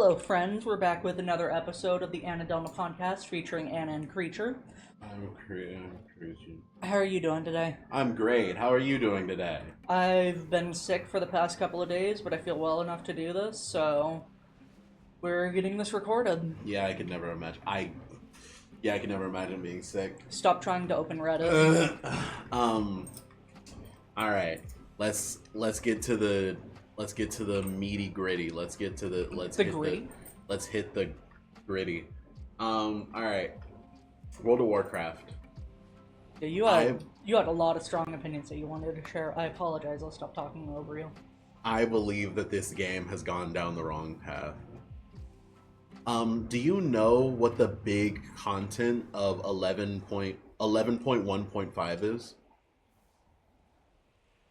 Hello, friends. We're back with another episode of the Annadelna podcast featuring Anna and Creature. I'm crazy. How are you doing today? I'm great. How are you doing today? I've been sick for the past couple of days, but I feel well enough to do this, so we're getting this recorded. Yeah, I could never imagine. I could never imagine being sick. Stop trying to open Reddit. All right. Let's get to the meaty gritty. Let's hit the gritty. All right. World of Warcraft. Yeah, you had a lot of strong opinions that you wanted to share. I apologize. I'll stop talking over you. I believe that this game has gone down the wrong path. Do you know what the big content of 11.1.5 is?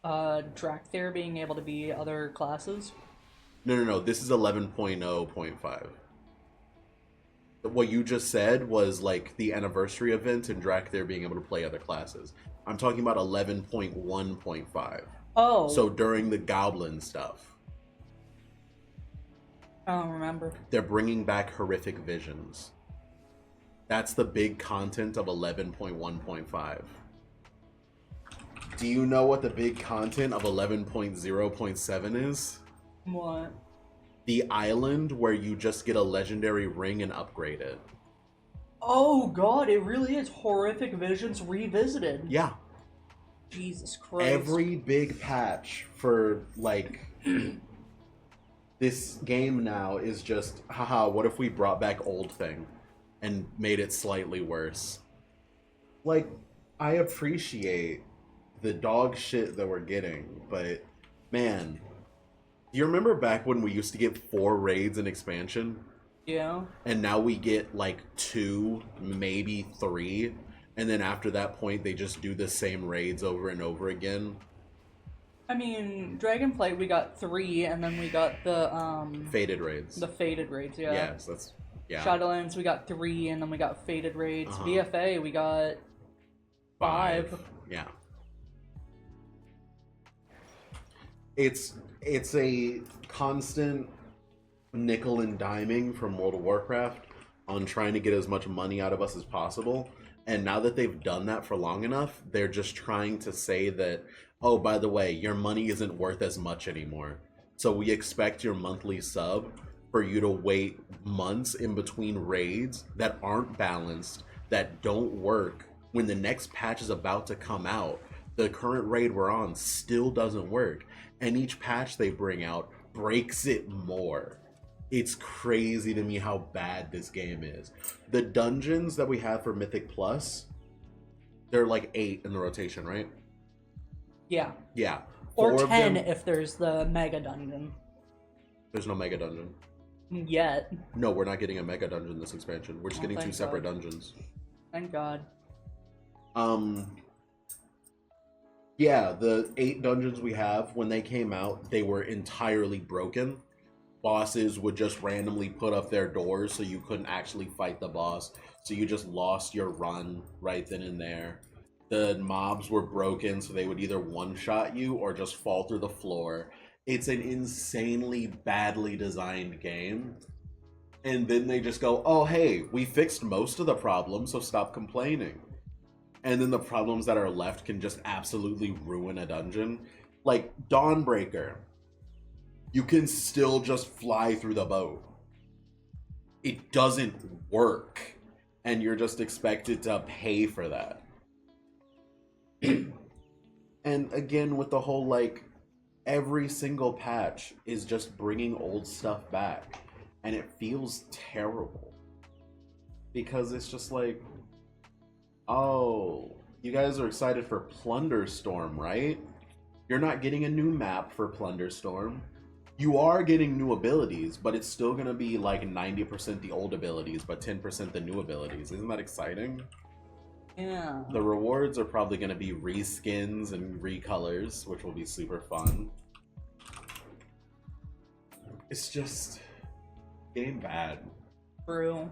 Drakthir being able to be other classes? No. This is 11.0.5. What you just said was like the anniversary event and Drakthir being able to play other classes. I'm talking about 11.1.5. Oh. So during the Goblin stuff. I don't remember. They're bringing back horrific visions. That's the big content of 11.1.5. Do you know what the big content of 11.0.7 is? What? The island where you just get a legendary ring and upgrade it. Oh god, it really is Horrific Visions Revisited. Yeah. Jesus Christ. Every big patch for, like, this game now is just, haha, what if we brought back old thing and made it slightly worse? Like, I appreciate the dog shit that we're getting, but, man, do you remember back when we used to get 4 raids in expansion? Yeah. And now we get, like, 2, maybe 3, and then after that point, they just do the same raids over and over again. I mean, Dragonflight, we got 3, and then we got the, Faded raids. The Faded raids, yeah. Yes, that's... Yeah. Shadowlands, we got 3, and then we got Faded raids. BFA, we got 5. Yeah. It's a constant nickel and diming from World of Warcraft on trying to get as much money out of us as possible. And now that they've done that for long enough, they're just trying to say that, oh, by the way, your money isn't worth as much anymore. So we expect your monthly sub for you to wait months in between raids that aren't balanced, that don't work. When the next patch is about to come out, the current raid we're on still doesn't work. And each patch they bring out breaks it more. It's crazy to me how bad this game is. The dungeons that we have for Mythic Plus, they're like 8 in the rotation, right? Yeah. Yeah. Or 10 if there's the Mega Dungeon. There's no Mega Dungeon. Yet. No, we're not getting a Mega Dungeon this expansion. We're just getting 2 separate dungeons. Thank God. Yeah, the 8 dungeons we have, when they came out, they were entirely broken. Bosses would just randomly put up their doors so you couldn't actually fight the boss. So you just lost your run right then and there. The mobs were broken, so they would either one-shot you or just fall through the floor. It's an insanely badly designed game. And then they just go, oh, hey, we fixed most of the problems, so stop complaining. And then the problems that are left can just absolutely ruin a dungeon. Like, Dawnbreaker. You can still just fly through the boat. It doesn't work. And you're just expected to pay for that. And again, with the whole, like, every single patch is just bringing old stuff back. And it feels terrible. Because it's just like, oh, you guys are excited for Plunderstorm, right? You're not getting a new map for Plunderstorm. You are getting new abilities, but it's still going to be like 90% the old abilities, but 10% the new abilities. Isn't that exciting? Yeah. The rewards are probably going to be reskins and recolors, which will be super fun. It's just getting bad. True.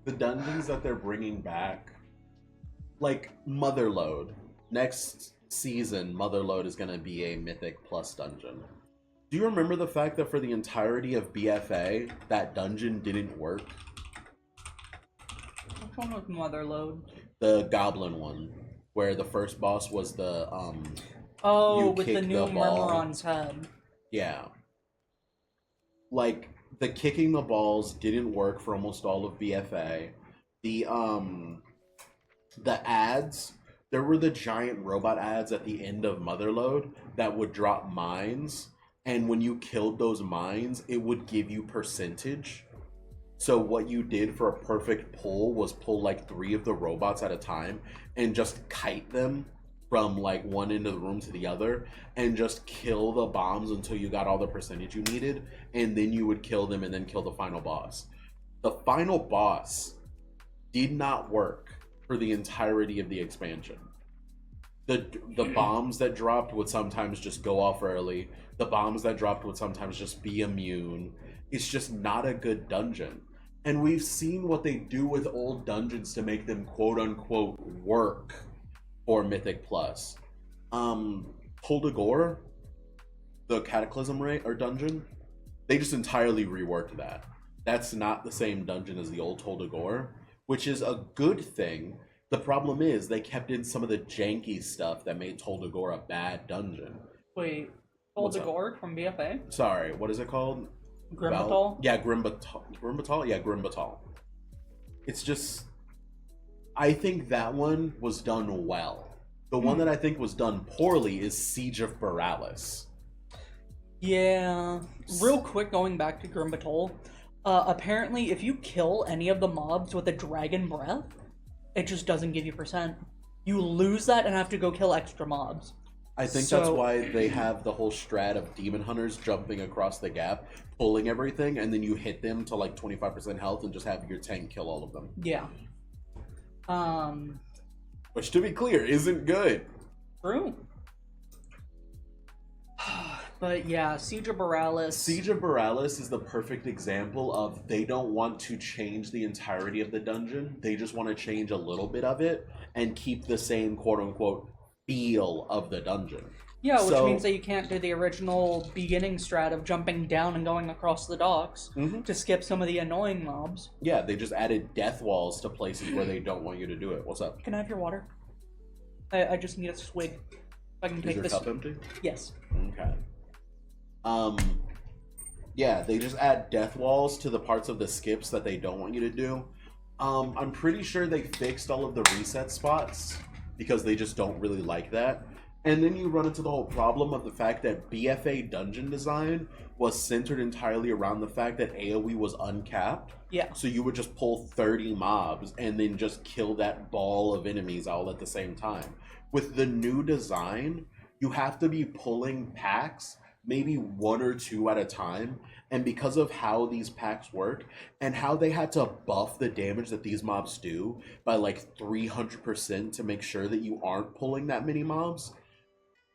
The dungeons that they're bringing back, like Motherlode. Next season, Motherlode is going to be a Mythic Plus dungeon. Do you remember the fact that for the entirety of BFA, that dungeon didn't work? Which one was Motherlode? The goblin one, where the first boss was the Oh, you with the kick new the ball. Murmuron's head. Yeah. Like the kicking the balls didn't work for almost all of BFA. The ads, there were the giant robot ads at the end of Motherlode that would drop mines, and when you killed those mines, it would give you percentage. So what you did for a perfect pull was pull like 3 of the robots at a time and just kite them from like one end of the room to the other and just kill the bombs until you got all the percentage you needed, and then you would kill them and then kill the final boss. The final boss did not work for the entirety of the expansion. The bombs that dropped would sometimes just go off early. The bombs that dropped would sometimes just be immune. It's just not a good dungeon. And we've seen what they do with old dungeons to make them quote unquote work for Mythic Plus. Holdagore, the Cataclysm or dungeon, they just entirely reworked that. That's not the same dungeon as the old Holdagore, which is a good thing. The problem is they kept in some of the janky stuff that made Holdagore a bad dungeon. Wait, Holdagore from BFA? Sorry, what is it called? Grimbatal? Yeah, Grimbatal? Yeah, Grimbatal. It's just... I think that one was done well. The one that I think was done poorly is Siege of Borealis. Yeah. Real quick, going back to Grimbatal, apparently if you kill any of the mobs with a dragon breath, it just doesn't give you percent. You lose that and have to go kill extra mobs. I think that's why they have the whole strat of demon hunters jumping across the gap, pulling everything, and then you hit them to like 25% health and just have your tank kill all of them. Yeah. Which, to be clear, isn't good. True. But yeah, Siege of Borealis. Siege of Borealis is the perfect example of they don't want to change the entirety of the dungeon. They just want to change a little bit of it and keep the same quote-unquote feel of the dungeon. Yeah, which means that you can't do the original beginning strat of jumping down and going across the docks to skip some of the annoying mobs. Yeah, they just added death walls to places where they don't want you to do it. What's up? Can I have your water? I just need a swig. If I can take Is your this. cup empty? Yes. Okay. Yeah, they just add death walls to the parts of the skips that they don't want you to do. I'm pretty sure they fixed all of the reset spots because they just don't really like that. And then you run into the whole problem of the fact that BFA dungeon design was centered entirely around the fact that AoE was uncapped. Yeah. So you would just pull 30 mobs and then just kill that ball of enemies all at the same time. With the new design, you have to be pulling packs, maybe 1 or 2 at a time. And because of how these packs work and how they had to buff the damage that these mobs do by like 300% to make sure that you aren't pulling that many mobs,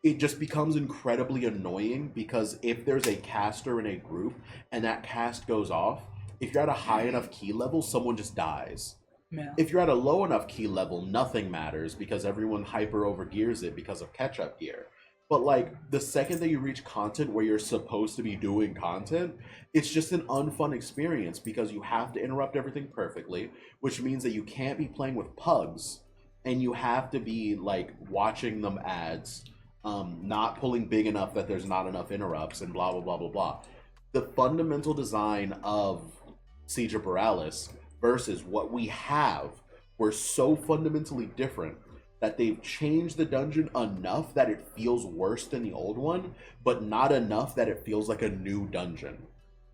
it just becomes incredibly annoying because if there's a caster in a group and that cast goes off, if you're at a high enough key level, someone just dies. Yeah. If you're at a low enough key level, nothing matters because everyone hyper overgears it because of catch-up gear. But like the second that you reach content where you're supposed to be doing content, it's just an unfun experience because you have to interrupt everything perfectly, which means that you can't be playing with pugs and you have to be like watching them ads, not pulling big enough that there's not enough interrupts and blah, blah, blah, blah, blah. The fundamental design of Siege of Borealis versus what we have were so fundamentally different that they've changed the dungeon enough that it feels worse than the old one, but not enough that it feels like a new dungeon.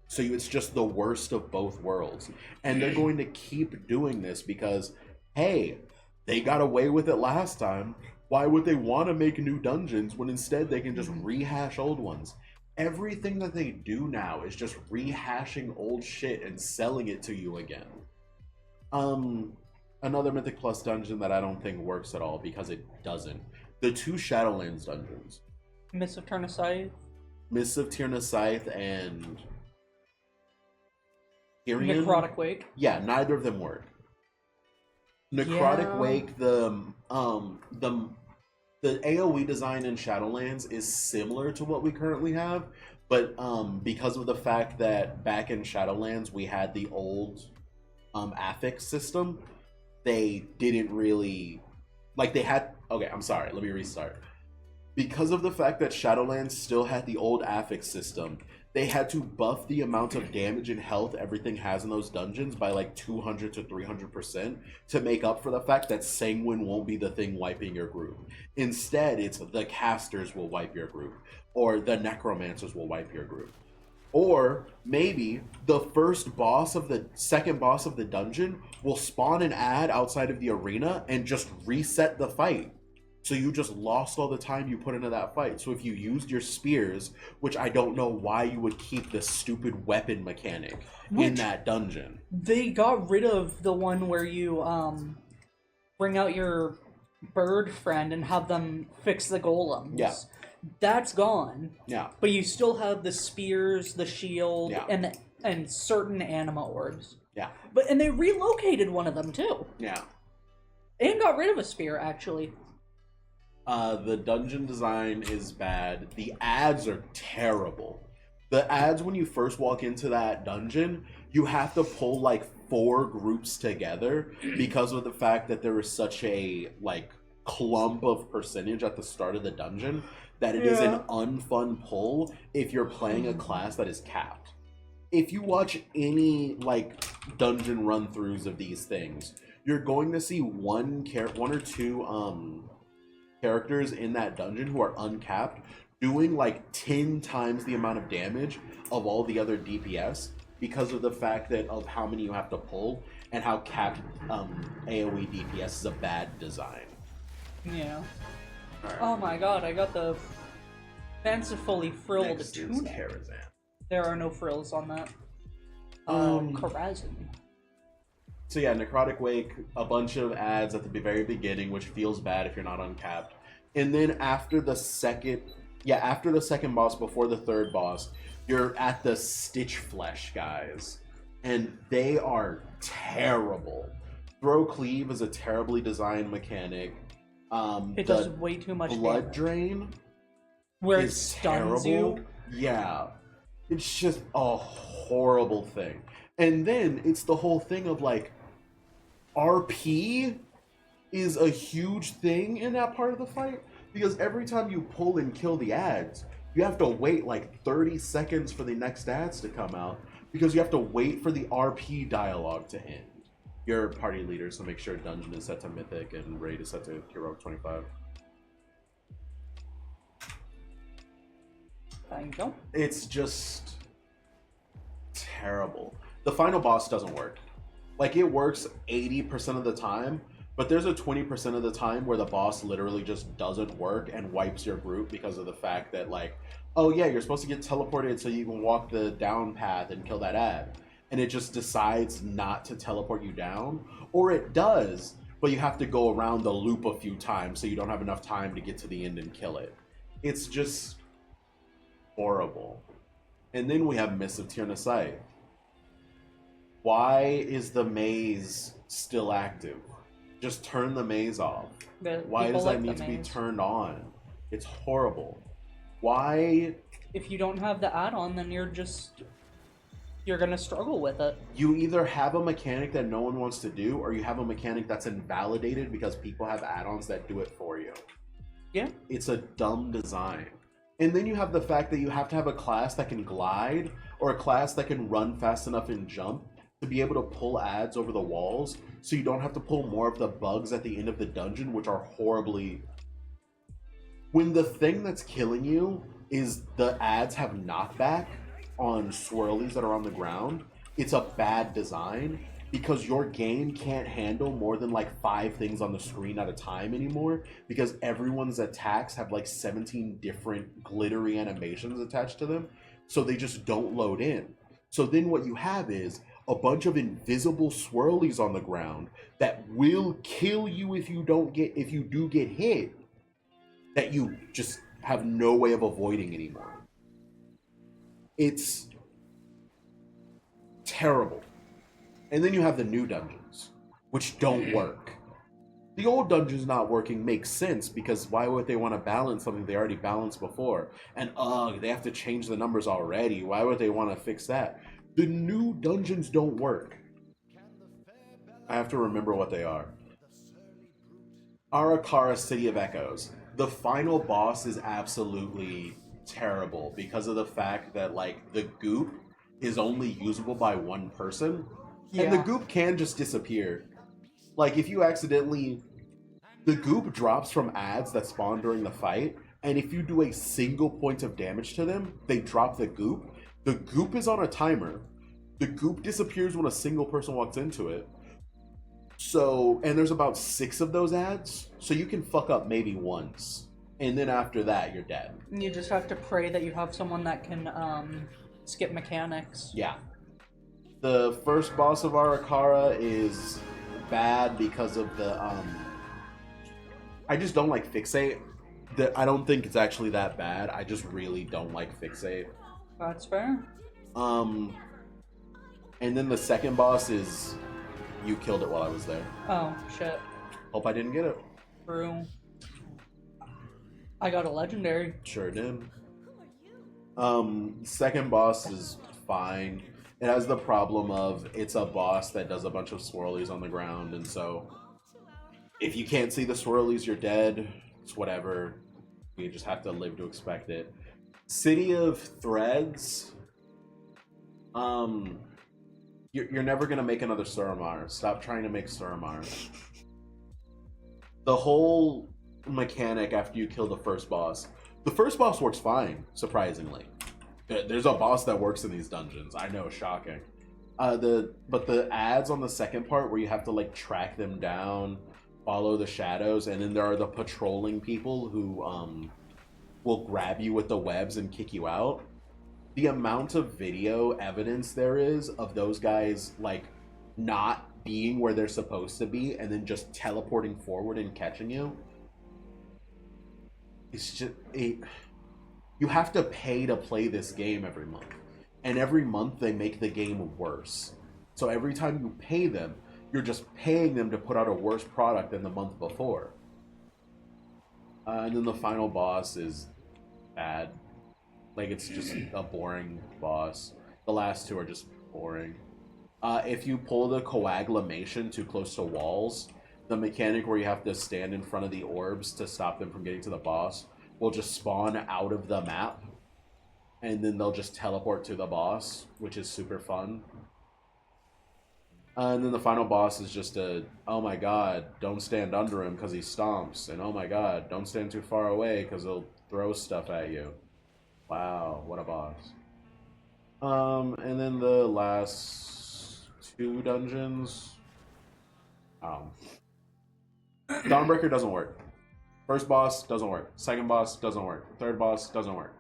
So it's just the worst of both worlds. And they're going to keep doing this because, hey, they got away with it last time. Why would they want to make new dungeons when instead they can just rehash old ones? Everything that they do now is just rehashing old shit and selling it to you again. Another Mythic Plus dungeon that I don't think works at all because it doesn't. The 2 Shadowlands dungeons. Mists of Tyrna Mists of Tyrna Scythe and Tyrion? Necrotic Wake. Yeah, neither of them work. Necrotic Wake, the AoE design in Shadowlands is similar to what we currently have, But because of the fact that back in Shadowlands we had the old affix system, they didn't really like they had. Okay, I'm sorry. Let me restart. Because of the fact that Shadowlands still had the old affix system, they had to buff the amount of damage and health everything has in those dungeons by like 200 to 300% to make up for the fact that Sanguine won't be the thing wiping your group. Instead, it's the casters will wipe your group, or the necromancers will wipe your group. Or maybe the second boss of the dungeon will spawn an ad outside of the arena and just reset the fight. So you just lost all the time you put into that fight. So if you used your spears, which I don't know why you would keep this stupid weapon mechanic in that dungeon. They got rid of the one where you bring out your bird friend and have them fix the golems. Yeah. That's gone. Yeah. But you still have the spears, the shield, Yeah. and certain anima orbs. Yeah. And they relocated one of them too. Yeah. And got rid of a spear, actually. The dungeon design is bad. The ads are terrible. The ads, when you first walk into that dungeon, you have to pull like 4 groups together because of the fact that there is such a like clump of percentage at the start of the dungeon that it is an unfun pull if you're playing a class that is capped. If you watch any like dungeon run-throughs of these things, you're going to see one or two characters in that dungeon who are uncapped doing like 10 times the amount of damage of all the other DPS because of the fact that of how many you have to pull and how capped AoE DPS is a bad design. Yeah. Right. Oh my god, I got the fancifully frilled Next is tunic. Karazhan. There are no frills on that. Karazhan. So yeah, Necrotic Wake, a bunch of ads at the very beginning, which feels bad if you're not uncapped. And then after the second boss, before the third boss, you're at the Stitch Flesh guys. And they are terrible. Throw Cleave is a terribly designed mechanic. It does way too much Blood damage. Drain where it is stuns terrible. you. Yeah. It's just a horrible thing. And then it's the whole thing of like, RP is a huge thing in that part of the fight because every time you pull and kill the ads, you have to wait like 30 seconds for the next ads to come out because you have to wait for the RP dialogue to end. You're party leader, so make sure dungeon is set to mythic and raid is set to heroic 25. Thank you. It's just terrible. The final boss doesn't work. Like, it works 80% of the time, but there's a 20% of the time where the boss literally just doesn't work and wipes your group because of the fact that, like, oh yeah, you're supposed to get teleported so you can walk the down path and kill that ad. And it just decides not to teleport you down. Or it does, but you have to go around the loop a few times so you don't have enough time to get to the end and kill it. It's just horrible. And then we have Mists of Tyrannosite. Why is the maze still active? Just turn the maze off. Why does that need to be turned on? It's horrible. Why? If you don't have the add-on, then you're gonna struggle with it. You either have a mechanic that no one wants to do, or you have a mechanic that's invalidated because people have add-ons that do it for you. Yeah. It's a dumb design. And then you have the fact that you have to have a class that can glide, or a class that can run fast enough and jump to be able to pull ads over the walls, so you don't have to pull more of the bugs at the end of the dungeon, which are horribly... When the thing that's killing you is the ads have knockback on swirlies that are on the ground, it's a bad design because your game can't handle more than like 5 things on the screen at a time anymore because everyone's attacks have like 17 different glittery animations attached to them, so they just don't load in. So then what you have is a bunch of invisible swirlies on the ground that will kill you if you do get hit, that you just have no way of avoiding anymore. It's terrible. And then you have the new dungeons, which don't work. The old dungeons not working makes sense because why would they want to balance something they already balanced before? And they have to change the numbers already. Why would they want to fix that? The new dungeons don't work. I have to remember what they are. Arakara City of Echoes. The final boss is absolutely terrible because of the fact that like the goop is only usable by one person, and the goop can just disappear. Like if you accidentally, the goop drops from ads that spawn during the fight, and if you do a single point of damage to them, they drop the goop. The goop is on a timer. The goop disappears when a single person walks into it. So, and there's about 6 of those ads, so you can fuck up maybe once, and then after that, you're dead. You just have to pray that you have someone that can skip mechanics. Yeah. The first boss of Arakara is bad because of the I just don't like Fixate. I don't think it's actually that bad. I just really don't like Fixate. That's fair. And then the second boss is you killed it while I was there. Oh shit. Hope I didn't get it. True. I got a legendary. Sure did. Second boss is fine. It has the problem of it's a boss that does a bunch of swirlies on the ground, and so if you can't see the swirlies, you're dead. It's whatever. You just have to live to expect it. City of Threads. You're never gonna make another Suramar. Stop trying to make Suramar. The whole mechanic after you kill the first boss works fine, surprisingly. There's a boss that works in these dungeons. I know, shocking. But the ads on the second part where you have to like track them down, follow the shadows, and then there are the patrolling people who will grab you with the webs and kick you out. The amount of video evidence there is of those guys like not being where they're supposed to be and then just teleporting forward and catching you. It's just you have to pay to play this game every month, and every month they make the game worse. So every time you pay them, you're just paying them to put out a worse product than the month before. And then the final boss is bad. Like, it's just a boring boss. The last 2 are just boring. If you pull the coagulation too close to walls, the mechanic where you have to stand in front of the orbs to stop them from getting to the boss will just spawn out of the map, and then they'll just teleport to the boss, which is super fun. And then the final boss is just oh my god, don't stand under him because he stomps, and oh my god, don't stand too far away because he'll throw stuff at you. Wow, what a boss. And then the last 2 dungeons. Dawnbreaker doesn't work. First boss doesn't work. Second boss doesn't work. Third boss doesn't work.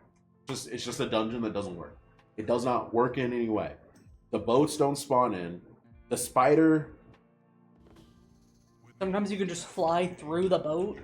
It's just a dungeon that doesn't work. It does not work in any way. The boats don't spawn in. The spider. Sometimes you can just fly through the boat.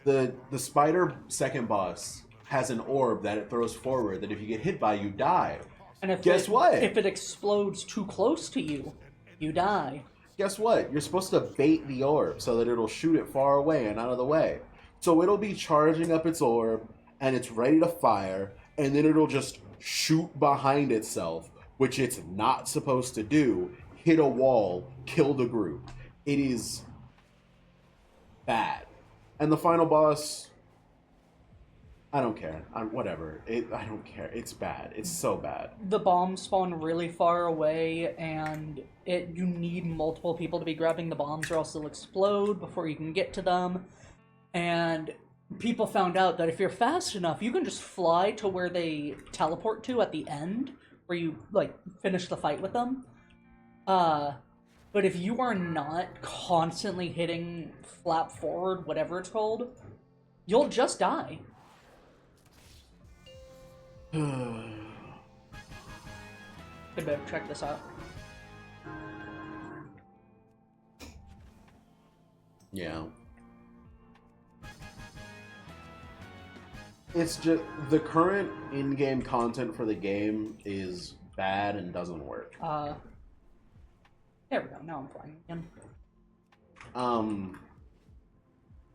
The spider second boss has an orb that it throws forward that if you get hit by, you die. And if guess what? If it explodes too close to you, you die. Guess what? You're supposed to bait the orb so that it'll shoot it far away and out of the way. So it'll be charging up its orb and it's ready to fire, and then it'll just shoot behind itself, which it's not supposed to do, hit a wall, kill the group. It is bad. And the final boss, I don't care. Whatever. I don't care. It's bad. It's so bad. The bombs spawn really far away, and you need multiple people to be grabbing the bombs or else they'll explode before you can get to them. And people found out that if you're fast enough, you can just fly to where they teleport to at the end, where you, like, finish the fight with them. But if you are not constantly hitting flap forward, whatever it's called, you'll just die. Good bit. Check this out. Yeah. It's just the current in-game content for the game is bad and doesn't work. There we go. Now I'm flying again.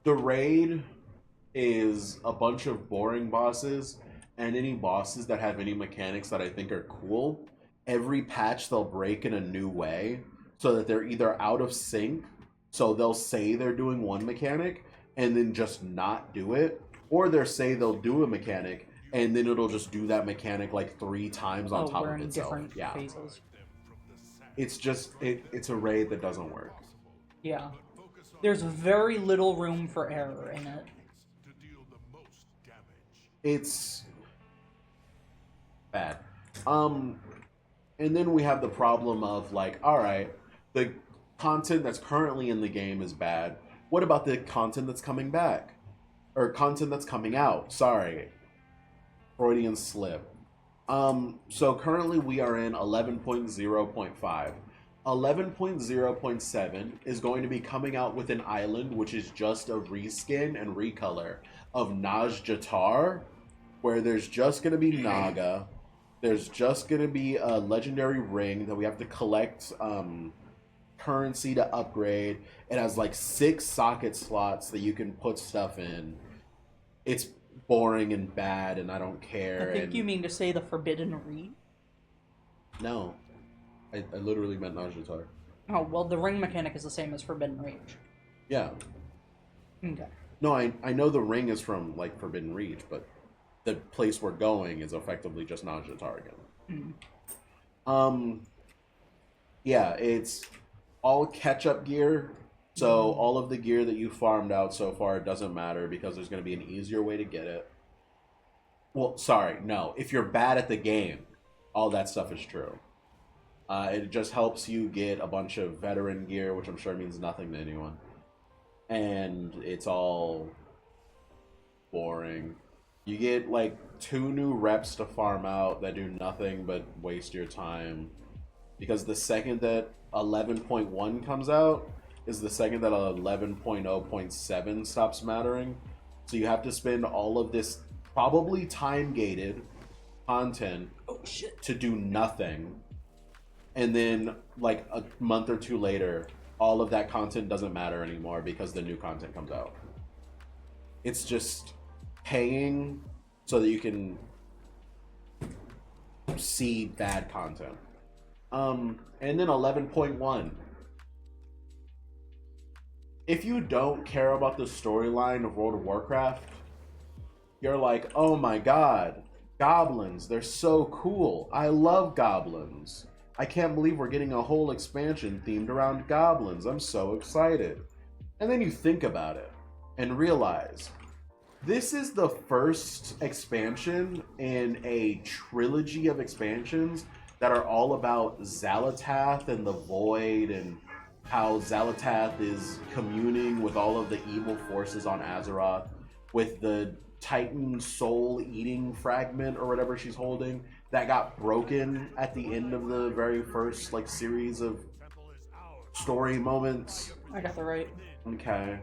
The raid is a bunch of boring bosses, and any bosses that have any mechanics that I think are cool. Every patch they'll break in a new way, so that they're either out of sync, so they'll say they're doing one mechanic and then just not do it, or they'll say they'll do a mechanic and then it'll just do that mechanic like 3 times on top we're of in itself. different Yeah, phases. it's just it's a raid that doesn't work. Yeah. There's very little room for error in it. It's bad. And then we have the problem of like, all right, the content that's currently in the game is bad. What about the content that's coming back? Or content that's coming out? Sorry. Freudian slip. So currently we are in 11.0.5. 11.0.7 is going to be coming out with an island which is just a reskin and recolor of Naj Jatar, where there's just going to be Naga. There's just going to be a legendary ring that we have to collect currency to upgrade. It has like 6 socket slots that you can put stuff in. It's boring and bad, and I don't care. I think you mean to say the Forbidden Reed? No. I literally meant Najatar. Oh, well, the ring mechanic is the same as Forbidden Reach. Yeah. Okay. No, I know the ring is from, like, Forbidden Reach, but the place we're going is effectively just Najatar again. Yeah, it's all catch-up gear, so all of the gear that you farmed out so far doesn't matter because there's going to be an easier way to get it. Well, sorry, no. If you're bad at the game, all that stuff is true. It just helps you get a bunch of veteran gear, which I'm sure means nothing to anyone. And it's all boring. You get like 2 new reps to farm out that do nothing but waste your time. Because the second that 11.1 comes out is the second that 11.0.7 stops mattering. So you have to spend all of this probably time-gated content to do nothing. And then, like, a month or 2 later, all of that content doesn't matter anymore because the new content comes out. It's just paying so that you can see bad content. And then 11.1. If you don't care about the storyline of World of Warcraft, you're like, oh my god, goblins, they're so cool. I love goblins. I can't believe we're getting a whole expansion themed around goblins. I'm so excited. And then you think about it and realize this is the first expansion in a trilogy of expansions that are all about Xalatath and the Void and how Xalatath is communing with all of the evil forces on Azeroth with the Titan soul eating fragment or whatever she's holding that got broken at the end of the very first like series of story moments. I got that right. Okay.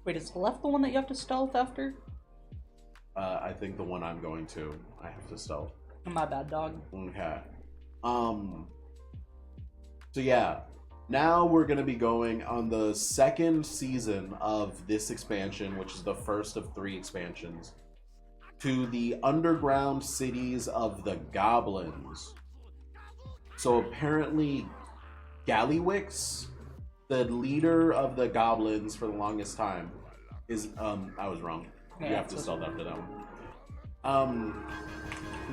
Wait, is left the one that you have to stealth after? I think the one I'm going to, I have to stealth. My bad, dog. Okay. So yeah, now we're gonna be going on the 2nd season of this expansion, which is the first of 3 expansions, to the underground cities of the goblins. So apparently Gallywix, the leader of the goblins for the longest time, is I was wrong. Yeah, you have to spell that for that one.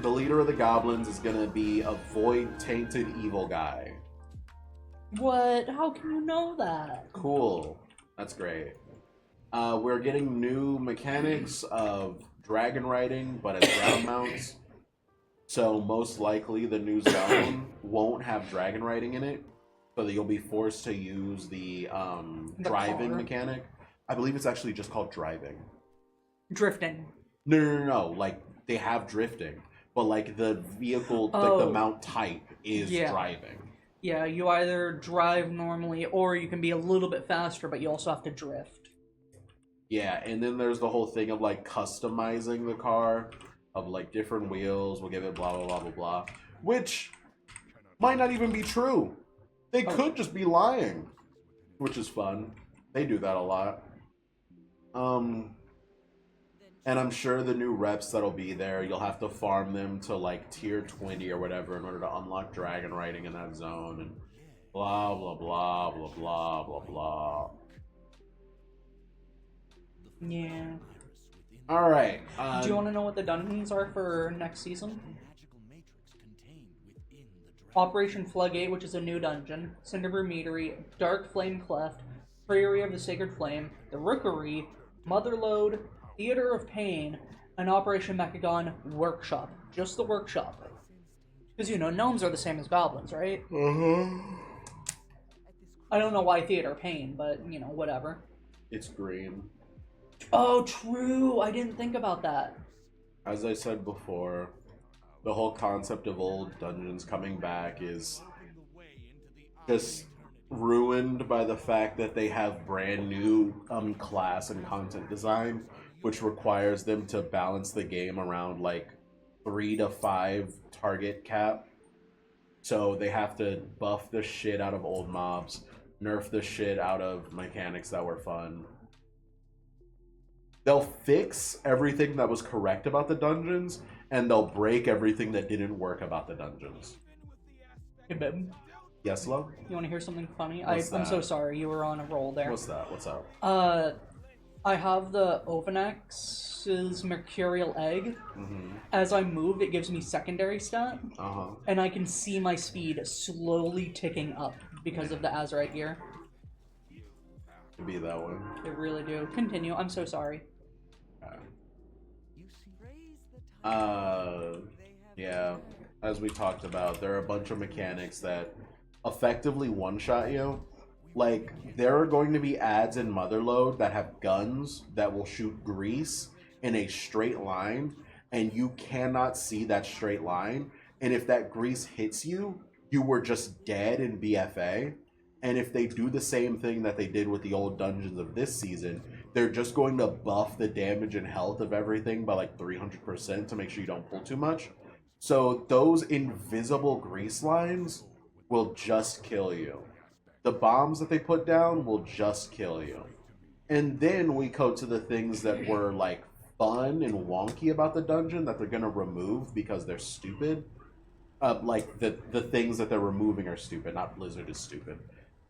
The leader of the goblins is gonna be a void tainted evil guy. What? How can you know that? Cool. That's great. We're getting new mechanics of dragon riding, but as ground mounts. So most likely the new zone won't have dragon riding in it, so that you'll be forced to use the driving mechanic. I believe it's actually just called driving. Drifting. No. Like, they have drifting, but like the vehicle, like the mount type is driving. Yeah, you either drive normally or you can be a little bit faster, but you also have to drift. Yeah, and then there's the whole thing of like customizing the car, of like different wheels, we'll give it blah blah blah blah blah, which might not even be true. They could just be lying, which is fun. They do that a lot. Um, and I'm sure the new reps that'll be there, you'll have to farm them to like tier 20 or whatever in order to unlock dragon riding in that zone and blah blah blah blah blah blah blah. Yeah. All right. Do you want to know what the dungeons are for next season? Operation Floodgate, which is a new dungeon, Cinderbrew Meadery, Dark Flame Cleft, Prairie of the Sacred Flame, the Rookery, Motherlode, Theater of Pain, and Operation Mechagon Workshop. Just the workshop. Because, gnomes are the same as goblins, right? I don't know why Theater of Pain, but, whatever. It's green. Oh, true! I didn't think about that. As I said before, the whole concept of old dungeons coming back is just ruined by the fact that they have brand new class and content design, which requires them to balance the game around like 3 to 5 target cap. So they have to buff the shit out of old mobs, nerf the shit out of mechanics that were fun. They'll fix everything that was correct about the dungeons, and they'll break everything that didn't work about the dungeons. Hey, babe. Yes, love? You want to hear something funny? I'm so sorry. You were on a roll there. What's that? What's up? I have the Ovanax's Mercurial Egg. Mm-hmm. As I move, it gives me secondary stat. Uh-huh. And I can see my speed slowly ticking up because of the Azurite gear. To be that one. They really do. Continue. I'm so sorry. Yeah. As we talked about, there are a bunch of mechanics that effectively one-shot you. Like, there are going to be ads in Motherlode that have guns that will shoot grease in a straight line, and you cannot see that straight line. And if that grease hits you, you were just dead in BFA. And if they do the same thing that they did with the old dungeons of this season, they're just going to buff the damage and health of everything by like 300% to make sure you don't pull too much. So those invisible grease lines will just kill you. The bombs that they put down will just kill you. And then we go to the things that were like fun and wonky about the dungeon that they're going to remove because they're stupid. Like the things that they're removing are stupid, not Blizzard is stupid.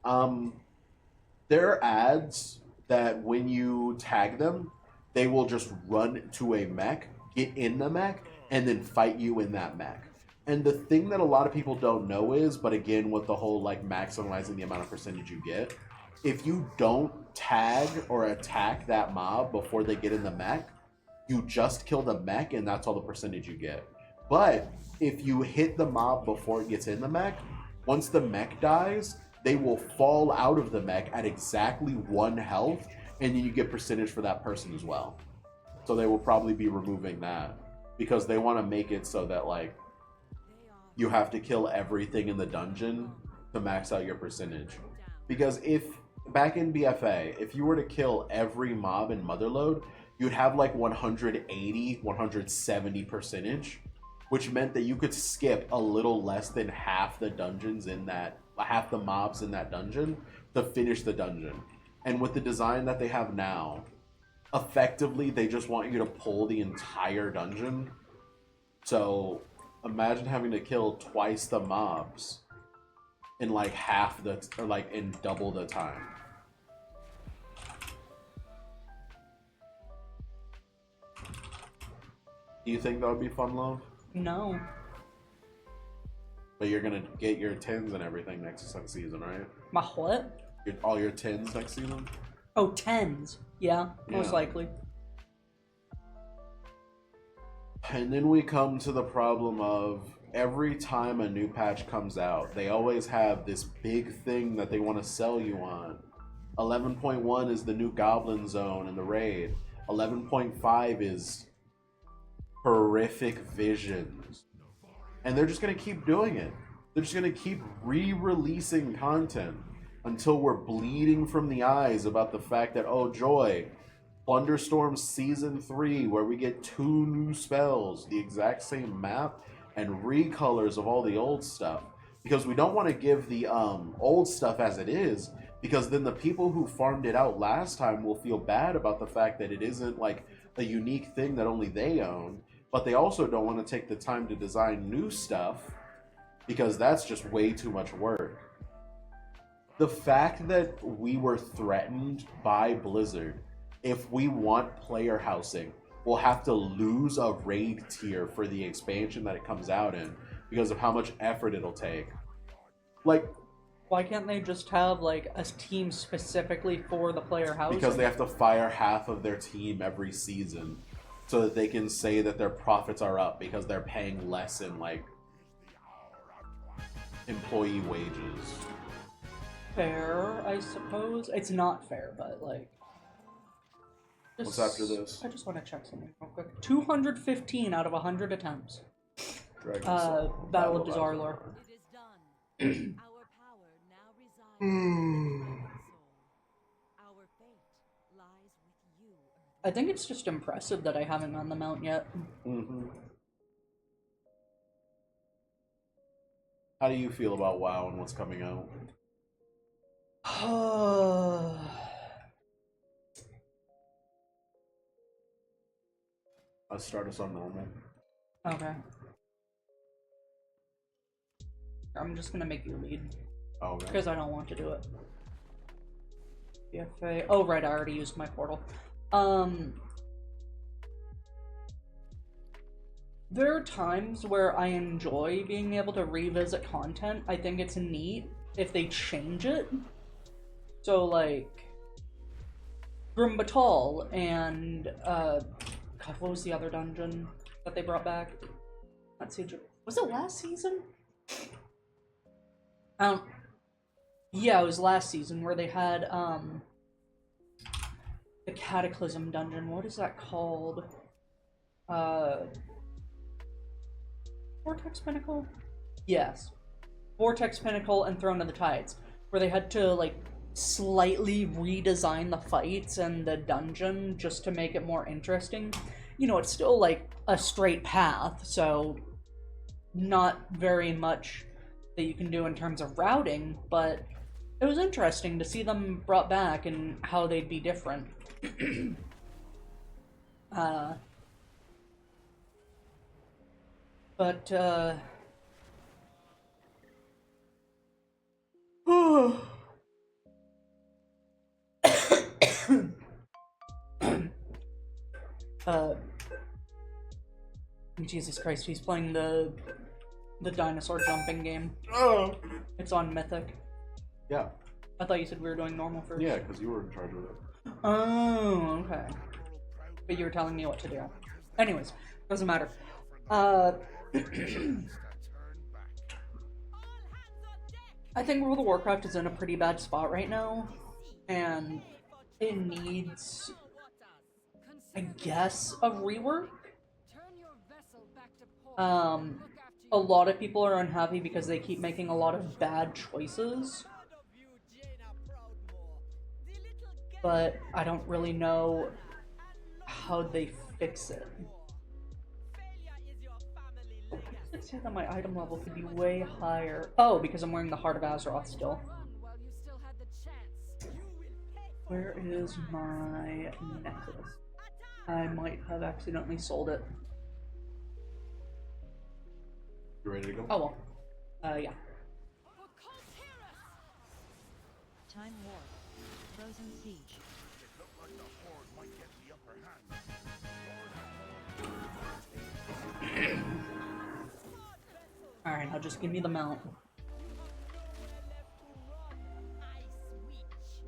There are ads that when you tag them, they will just run to a mech, get in the mech, and then fight you in that mech. And the thing that a lot of people don't know is, but again, with the whole like maximizing the amount of percentage you get, if you don't tag or attack that mob before they get in the mech, you just kill the mech and that's all the percentage you get. But if you hit the mob before it gets in the mech, once the mech dies, they will fall out of the mech at exactly 1 health, and then you get percentage for that person as well. So they will probably be removing that because they want to make it so that like you have to kill everything in the dungeon to max out your percentage. Because if back in BFA, if you were to kill every mob in Motherlode, you'd have like 180, 170 percentage, which meant that you could skip a little less than half the dungeons in that, half the mobs in that dungeon to finish the dungeon. And with the design that they have now, effectively they just want you to pull the entire dungeon. So imagine having to kill twice the mobs in like half the, or like in double the time. Do you think that would be fun, love? No. But you're gonna get your 10s and everything next season, right? My what? All your 10s next season? Oh, 10s. Yeah, most likely. And then we come to the problem of every time a new patch comes out, they always have this big thing that they want to sell you on. 11.1 is the new Goblin Zone in the raid. 11.5 is horrific visions. And they're just going to keep doing it. They're just going to keep re-releasing content until we're bleeding from the eyes about the fact that, oh joy, Thunderstorm Season 3, where we get 2 new spells, the exact same map, and recolors of all the old stuff. Because we don't want to give the old stuff as it is, Because then the people who farmed it out last time will feel bad about the fact that it isn't like a unique thing that only they own, but they also don't want to take the time to design new stuff because that's just way too much work. The fact that we were threatened by Blizzard, if we want player housing, we'll have to lose a raid tier for the expansion that it comes out in because of how much effort it'll take. Like, why can't they just have like a team specifically for the player housing? Because they have to fire half of their team every season so that they can say that their profits are up because they're paying less in like employee wages. Fair, I suppose. It's not fair, but like. What's after this? I just want to check something real quick. 215 out of 100 attempts. Battle of Dazarlor. It is done. Our power now resides in your soul. Our fate lies with you, Earth. I think it's just impressive that I haven't on the mount yet. Mm-hmm. How do you feel about WoW and what's coming out? Let's start us on normal. Okay. I'm just gonna make you lead. Oh, okay. Because I don't want to do it. BFA. Oh, right, I already used my portal. There are times where I enjoy being able to revisit content. I think it's neat if they change it. So, like, Grim Batal and, God, what was the other dungeon that they brought back? Let's see, was it last season? Yeah, it was last season where they had, the Cataclysm dungeon. What is that called? Vortex Pinnacle? Yes. Vortex Pinnacle and Throne of the Tides, where they had to, like, slightly redesign the fights and the dungeon just to make it more interesting. You know, it's still, like, a straight path, so not very much that you can do in terms of routing, but it was interesting to see them brought back and how they'd be different. But, Jesus Christ, he's playing the dinosaur jumping game. Oh. It's on Mythic. Yeah. I thought you said we were doing normal first. Yeah, because you were in charge of it. Oh, okay. But you were telling me what to do. Anyways, doesn't matter. I think World of Warcraft is in a pretty bad spot right now, and it needs, I guess, a rework. A lot of people are unhappy because they keep making a lot of bad choices, but I don't really know how they fix it. It said that my item level could be way higher. Oh, because I'm wearing the Heart of Azeroth still. Where is my necklace? I might have accidentally sold it. You ready to go? Oh well. Yeah. Time War. Frozen Siege. Alright, now just give me the mount.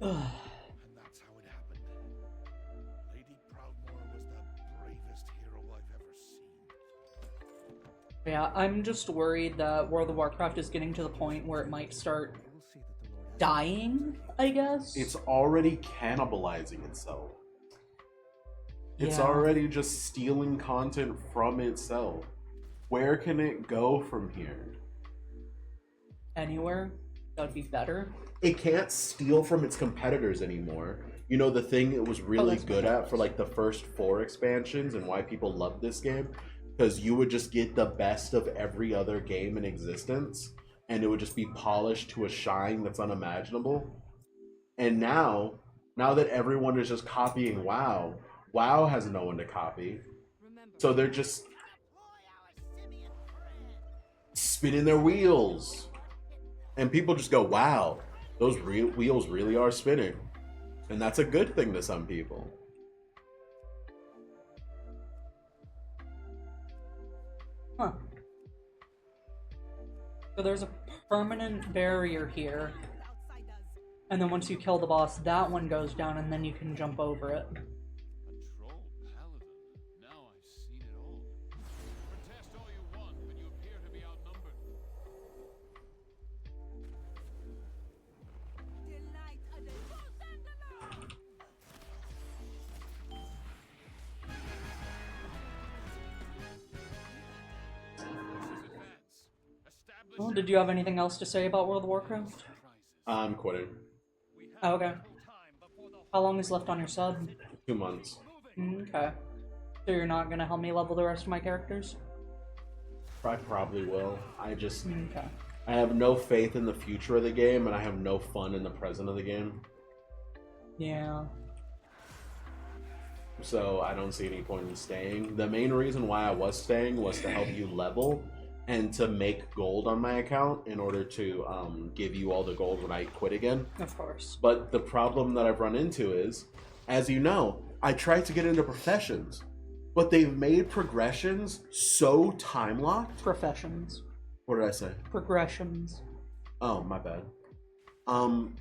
And that's how it happened. Lady Proudmoore was the bravest hero I've ever seen. Yeah, I'm just worried that World of Warcraft is getting to the point where it might start dying, I guess. It's already cannibalizing itself. It's Yeah. already just stealing content from itself. Where can it go from here? Anywhere? That would be better. It can't steal from its competitors anymore. You know, the thing it was really that's good at for like the first 4 expansions and why people loved this game, because you would just get the best of every other game in existence and it would just be polished to a shine that's unimaginable. And now that everyone is just copying WoW, WoW has no one to copy. Remember, So they're just spinning their wheels. And people just go, wow, those wheels really are spinning. And that's a good thing to some people. Huh. So there's a permanent barrier here. And then once you kill the boss, that one goes down and then you can jump over it. A troll paladin. Now I've seen it all. Protest all you want, but you appear to be outnumbered. delight of the Well, did you have anything else to say about World of Warcraft? I'm quitting. Oh, okay. How long is left on your sub? 2 months. Okay. So you're not gonna help me level the rest of my characters? I probably will. Okay. I have no faith in the future of the game, and I have no fun in the present of the game. Yeah. So I don't see any point in staying. The main reason why I was staying was to help you level and to make gold on my account in order to give you all the gold when I quit again. Of course. But the problem that I've run into is, as you know, I tried to get into professions, but they've made progressions so time-locked. Professions. What did I say? Progressions. Oh, my bad.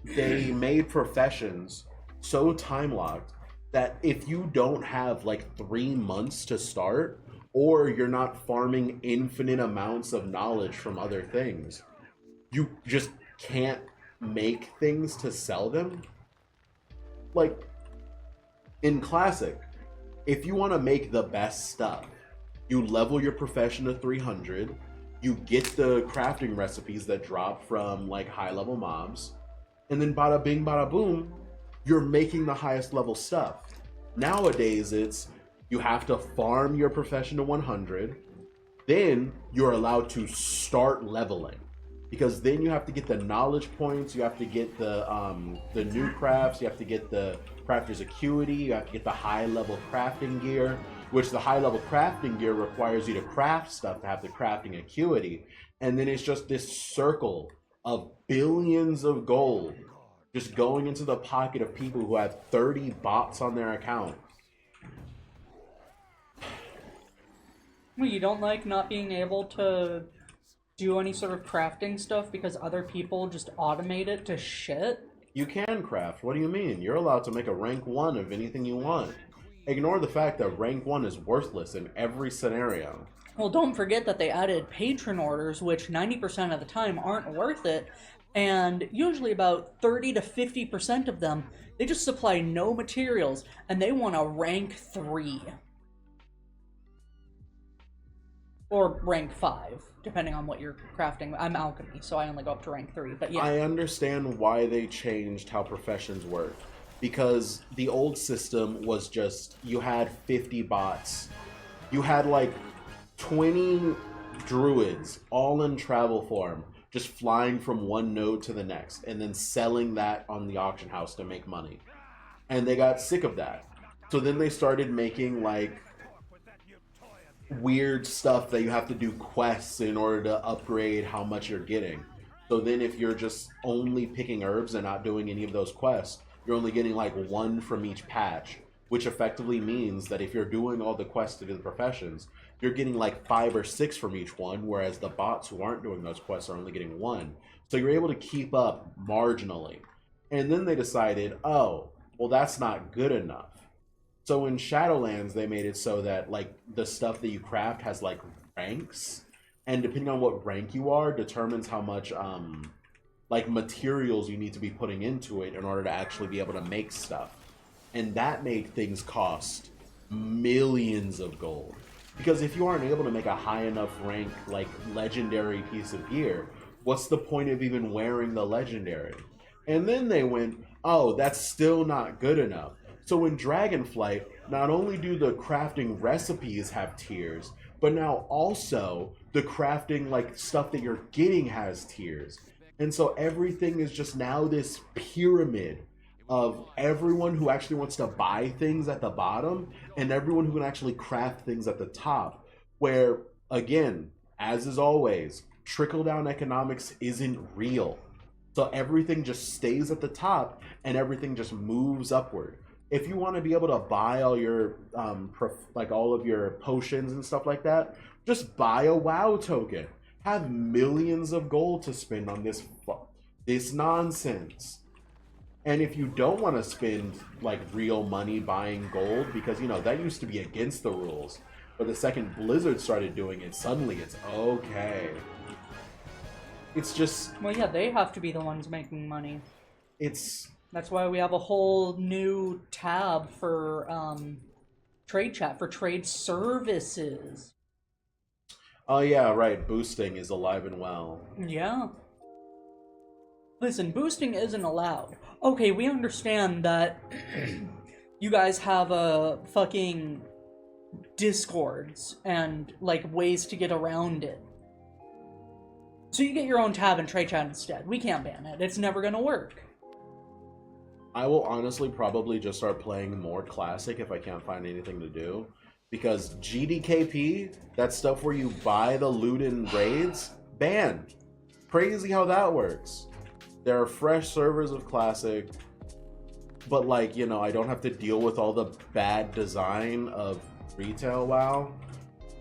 They made professions so time-locked that if you don't have like 3 months to start, or you're not farming infinite amounts of knowledge from other things, you just can't make things to sell them. Like, in Classic, if you want to make the best stuff, you level your profession to 300, you get the crafting recipes that drop from like high-level mobs, and then bada bing bada boom, you're making the highest level stuff. Nowadays, it's you have to farm your profession to 100, then you're allowed to start leveling. Because then you have to get the knowledge points, you have to get the new crafts, you have to get the crafter's acuity, you have to get the high-level crafting gear, which the high-level crafting gear requires you to craft stuff to have the crafting acuity. And then it's just this circle of billions of gold just going into the pocket of people who have 30 bots on their account. Well, you don't like not being able to do any sort of crafting stuff because other people just automate it to shit? You can craft. What do you mean? You're allowed to make a rank 1 of anything you want. Ignore the fact that rank 1 is worthless in every scenario. Well, don't forget that they added patron orders, which 90% of the time aren't worth it, and usually about 30 to 50% of them, they just supply no materials, and they want a rank 3. Or rank 5, depending on what you're crafting. I'm alchemy, so I only go up to rank 3, but yeah. I understand why they changed how professions work. Because the old system was just, you had 50 bots. You had like 20 druids, all in travel form, just flying from one node to the next, and then selling that on the auction house to make money. And they got sick of that. So then they started making like weird stuff that you have to do quests in order to upgrade how much you're getting. So then if you're just only picking herbs and not doing any of those quests, you're only getting like 1 from each patch, which effectively means that if you're doing all the quests to do the professions, you're getting like 5 or 6 from each one, whereas the bots who aren't doing those quests are only getting 1. So you're able to keep up marginally. And then they decided, oh, well, that's not good enough. So in Shadowlands, they made it so that like the stuff that you craft has like ranks, and depending on what rank you are, determines how much like materials you need to be putting into it in order to actually be able to make stuff. And that made things cost millions of gold. Because if you aren't able to make a high enough rank, like legendary piece of gear, what's the point of even wearing the legendary? And then they went, oh, that's still not good enough. So in Dragonflight, not only do the crafting recipes have tiers, but now also the crafting like stuff that you're getting has tiers. And so everything is just now this pyramid of everyone who actually wants to buy things at the bottom and everyone who can actually craft things at the top. Where, again, as is always, trickle-down economics isn't real. So everything just stays at the top and everything just moves upward. If you want to be able to buy all your, all of your potions and stuff like that, just buy a WoW token. Have millions of gold to spend on this nonsense. And if you don't want to spend like real money buying gold, because that used to be against the rules, but the second Blizzard started doing it, suddenly it's okay. It's just... Well, yeah, they have to be the ones making money. That's why we have a whole new tab for trade chat, for trade services. Oh yeah, right. Boosting is alive and well. Yeah. Listen, boosting isn't allowed. Okay, we understand that you guys have fucking discords and like ways to get around it. So you get your own tab and trade chat instead. We can't ban it. It's never gonna work. I will honestly probably just start playing more Classic if I can't find anything to do. Because GDKP, that stuff where you buy the loot in raids, banned. Crazy how that works. There are fresh servers of Classic, but like, I don't have to deal with all the bad design of retail WoW.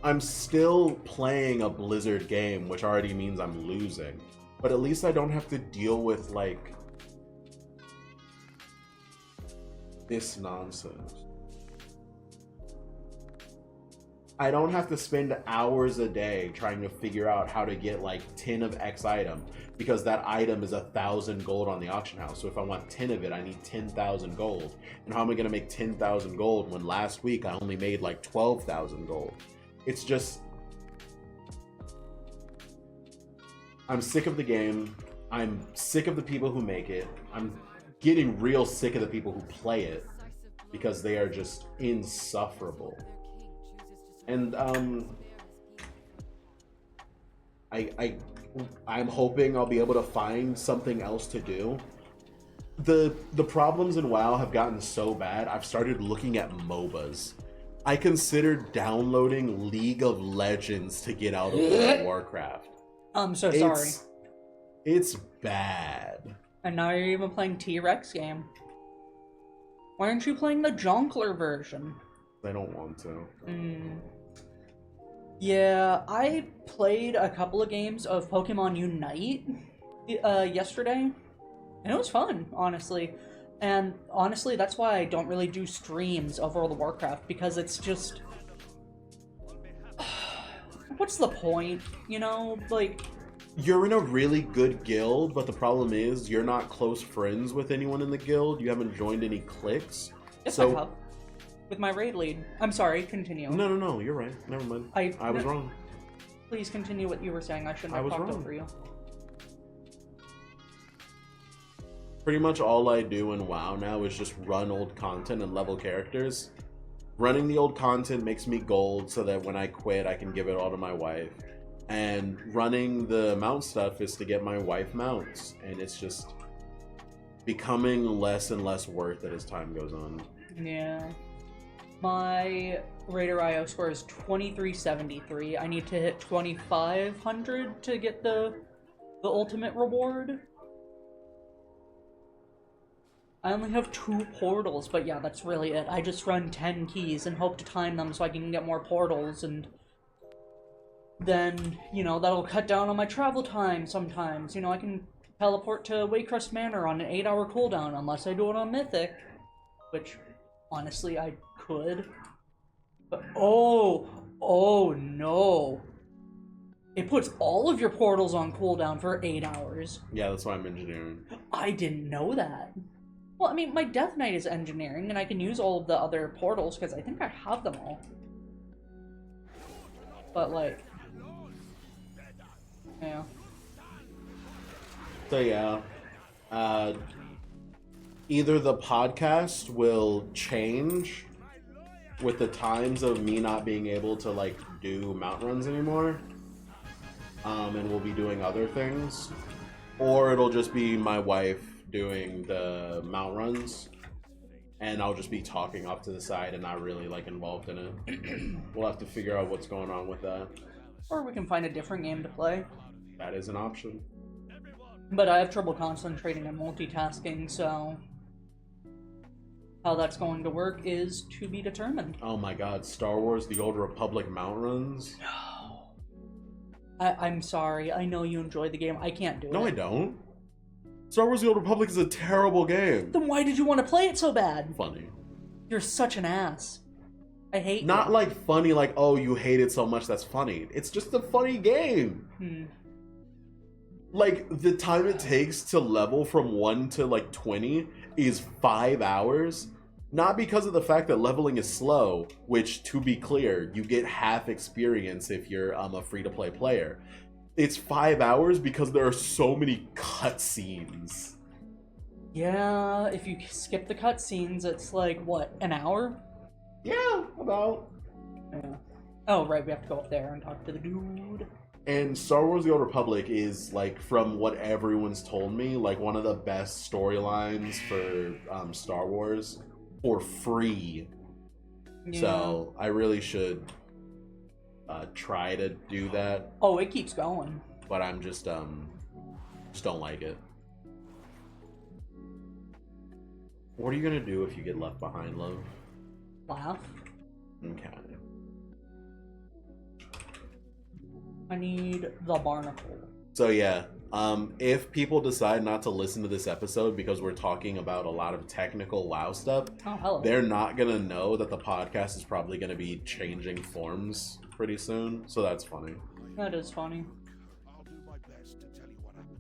I'm still playing a Blizzard game, which already means I'm losing. But at least I don't have to deal with, like, this nonsense. I don't have to spend hours a day trying to figure out how to get, like, 10 of X item, because that item is 1,000 gold on the auction house. So if I want 10 of it, I need 10,000 gold. And how am I going to make 10,000 gold when last week I only made, like, 12,000 gold? It's just... I'm sick of the game. I'm sick of the people who make it. I'm getting real sick of the people who play it, because they are just insufferable. And I'm hoping I'll be able to find something else to do. The problems in WoW have gotten so bad, I've started looking at MOBAs. I considered downloading League of Legends to get out of World of Warcraft. I'm so sorry. It's bad. And now you're even playing T-Rex game. Why aren't you playing the Jonkler version? I don't want to. Yeah, I played a couple of games of Pokemon Unite yesterday, and it was fun, honestly. And honestly, that's why I don't really do streams of World of Warcraft, because it's just... what's the point, Like... You're in a really good guild, but the problem is you're not close friends with anyone in the guild. You haven't joined any cliques. Yes, I have. With my raid lead. I'm sorry, continue. No, you're right. Never mind. I was wrong. Please continue what you were saying. I shouldn't have talked over you. Pretty much all I do in WoW now is just run old content and level characters. Running the old content makes me gold so that when I quit, I can give it all to my wife. And running the mount stuff is to get my wife mounts. And it's just becoming less and less worth it as time goes on. Yeah. My Raider IO score is 2373. I need to hit 2500 to get the ultimate reward. I only have 2 portals, but yeah, that's really it. I just run 10 keys and hope to time them so I can get more portals, and then, that'll cut down on my travel time sometimes. I can teleport to Waycrest Manor on an 8-hour cooldown, unless I do it on Mythic, which, honestly, I could. But, oh no. It puts all of your portals on cooldown for 8 hours. Yeah, that's why I'm engineering. I didn't know that. Well, I mean, my Death Knight is engineering, and I can use all of the other portals, because I think I have them all. But, like... yeah. So, yeah. Either the podcast will change with the times of me not being able to, like, do mount runs anymore, and we'll be doing other things, or it'll just be my wife doing the mount runs, and I'll just be talking off to the side and not really like involved in it. We'll have to figure out what's going on with that. Or we can find a different game to play. That is an option. But I have trouble concentrating and multitasking, so how that's going to work is to be determined. Oh my god, Star Wars The Old Republic mount runs? No. I'm sorry, I know you enjoyed the game. I can't do it. No, I don't. Star Wars The Old Republic is a terrible game. Then why did you want to play it so bad? Funny. You're such an ass. I hate Not you. like funny, like, oh, you hate it so much that's funny. It's just a funny game. Like, the time it takes to level from 1 to, like, 20 is 5 hours. Not because of the fact that leveling is slow, which, to be clear, you get half experience if you're a free-to-play player. It's 5 hours because there are so many cutscenes. Yeah, if you skip the cutscenes, it's like, what, an hour? Yeah, about. Yeah. Oh, right, we have to go up there and talk to the dude. And Star Wars The Old Republic is, like, from what everyone's told me, like, one of the best storylines for Star Wars for free. Yeah. So, I really should try to do that, Oh, it keeps going. but I'm just don't like it. What are you gonna do if you get left behind, love? Laugh. Okay. I need the barnacle. So yeah, if people decide not to listen to this episode because we're talking about a lot of technical WoW stuff, Oh, hello. they're not gonna know that the podcast is probably gonna be changing forms pretty soon. So that's funny. That is funny. I'll do my best to tell you what happened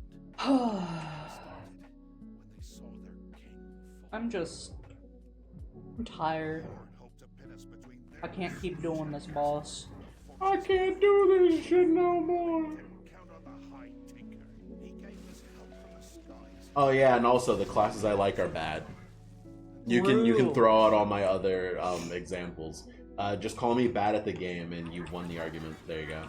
when they saw their king I'm tired. fall and hoped to pin us between I can't keep doing this, boss. I can't do this shit no more. count on the High Tinker. He gave us help from the skies. Oh yeah, and also the classes I like are bad. You can True. throw out all my other examples. Just call me bad at the game and you've won the argument. There you go.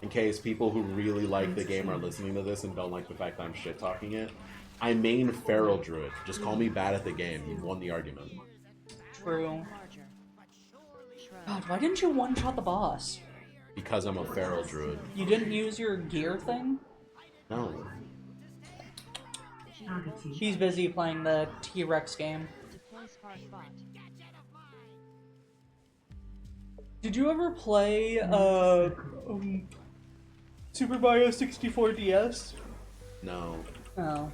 In case people who really like the game are listening to this and don't like the fact that I'm shit talking it, I main Feral Druid. Just call me bad at the game. You've won the argument. True. God, why didn't you one-shot the boss? Because I'm a Feral Druid. You didn't use your gear thing? No. He's busy playing the T-Rex game. Did you ever play Super Mario 64 DS? No. Oh.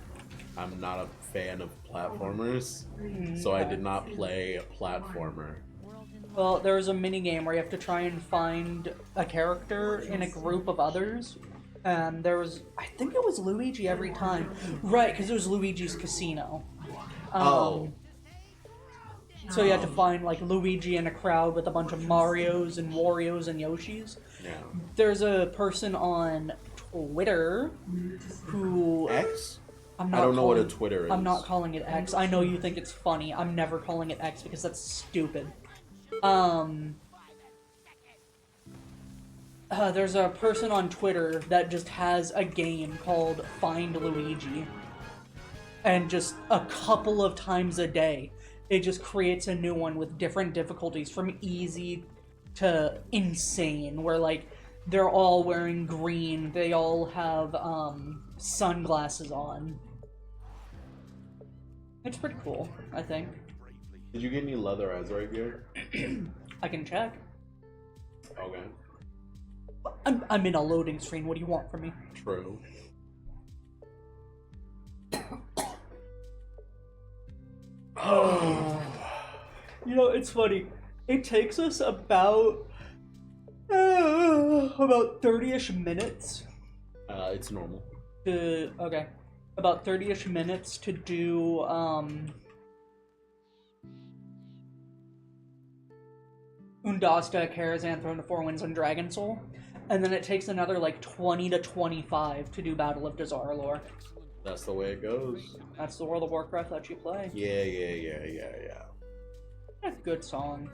I'm not a fan of platformers, so I did not play a platformer. Well, there was a mini game where you have to try and find a character in a group of others. And there was, I think it was Luigi every time. Right, because it was Luigi's Casino. Oh. So you had to find, like, Luigi in a crowd with a bunch of Marios and Wario's and Yoshis. Yeah. There's a person on Twitter who... X? I'm I don't know what a calling- Twitter is. I'm not calling it X. I know you think it's funny. I'm never calling it X because that's stupid. There's a person on Twitter that just has a game called Find Luigi. And just a couple of times a day, it just creates a new one with different difficulties from easy to insane, where, like, they're all wearing green, they all have, sunglasses on. It's pretty cool, I think. Did you get any leather Azure gear? I can check. Okay. I'm in a loading screen, what do you want from me? True. You know, it's funny. It takes us about 30-ish minutes It's normal. to, okay, about 30-ish minutes to do, Undasta, Karazhan, Throne of Four Winds, and Dragon Soul. And then it takes another, like, 20 to 25 to do Battle of Dazar'alor. That's the way it goes. That's the World of Warcraft that you play. Yeah. A good song.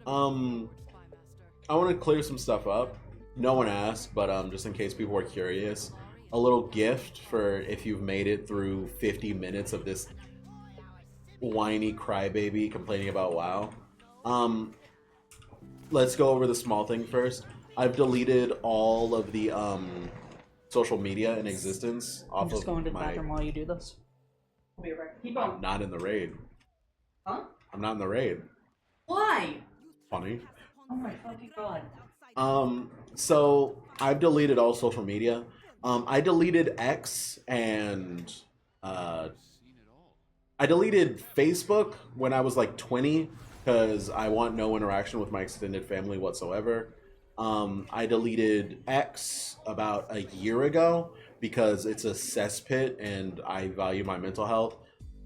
I want to clear some stuff up. No one asked, but just in case people are curious, a little gift for if you've made it through 50 minutes of this whiny crybaby complaining about WoW. Let's go over the small thing first. I've deleted all of the social media in existence off I'm just of going to the my. bathroom while you do this. I'll be right back. Keep I'm on. not in the raid. Huh? I'm not in the raid. Why? Funny. Oh my fucking god. So I've deleted all social media. I deleted X and I deleted Facebook when I was like 20 because I want no interaction with my extended family whatsoever. I deleted X about a year ago because it's a cesspit and I value my mental health.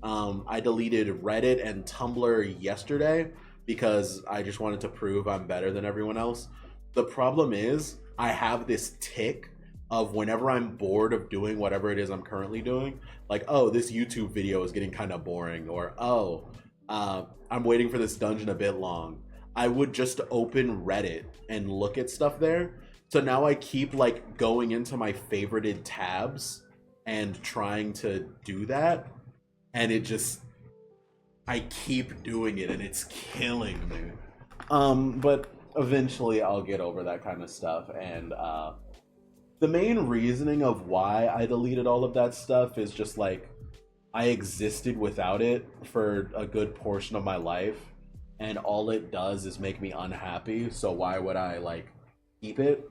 I deleted Reddit and Tumblr yesterday because I just wanted to prove I'm better than everyone else. The problem is I have this tick of whenever I'm bored of doing whatever it is I'm currently doing, like, oh, this YouTube video is getting kind of boring, or oh, I'm waiting for this dungeon a bit long. I would just open Reddit and look at stuff there. So now I keep like going into my favorited tabs and trying to do that. And it just, I keep doing it and it's killing me. But eventually I'll get over that kind of stuff. And the main reasoning of why I deleted all of that stuff is just like, I existed without it for a good portion of my life. And all it does is make me unhappy. So why would I like keep it?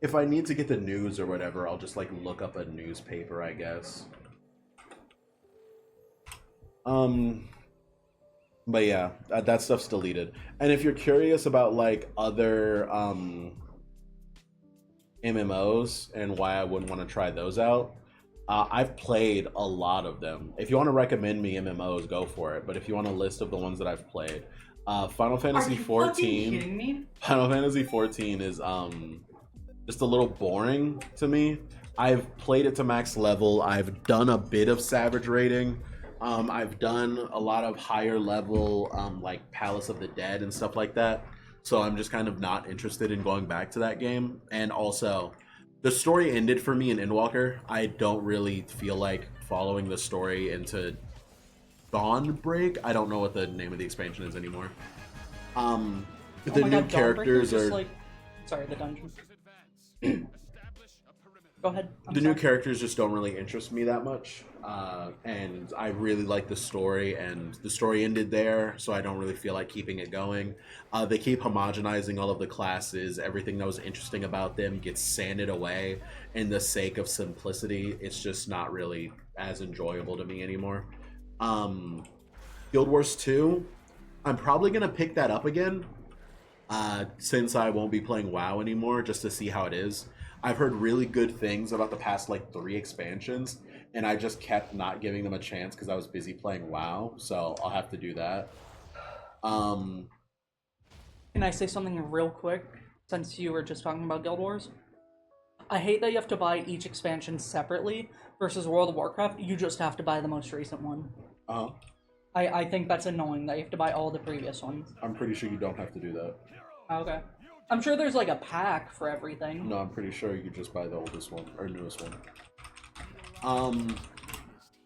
If I need to get the news or whatever, I'll just like look up a newspaper, I guess. But yeah, that stuff's deleted. And if you're curious about like other MMOs and why I wouldn't want to try those out, I've played a lot of them. If you want to recommend me MMOs, go for it. But if you want a list of the ones that I've played, Final Fantasy Are you fucking 14. kidding me? Final Fantasy 14 is just a little boring to me. I've played it to max level. I've done a bit of Savage raiding. I've done a lot of higher level like Palace of the Dead and stuff like that. So I'm just kind of not interested in going back to that game. And also, the story ended for me in Endwalker. I don't really feel like following the story into Dawnbreak. I don't know what the name of the expansion is anymore. The new characters are like... Sorry, the dungeon. Go ahead. The new characters just don't really interest me that much. And I really like the story, and the story ended there, so I don't really feel like keeping it going. They keep homogenizing all of the classes. Everything that was interesting about them gets sanded away in the sake of simplicity. It's just not really as enjoyable to me anymore. Guild Wars 2, I'm probably going to pick that up again, since I won't be playing WoW anymore, just to see how it is. I've heard really good things about the past like 3 expansions, and I just kept not giving them a chance because I was busy playing WoW, so I'll have to do that. Can I say something real quick, since you were just talking about Guild Wars? I hate that you have to buy each expansion separately, versus World of Warcraft, you just have to buy the most recent one. Uh-huh. I think that's annoying, that you have to buy all the previous ones. I'm pretty sure you don't have to do that. Okay. I'm sure there's like a pack for everything. No, I'm pretty sure you just buy the oldest one, or newest one.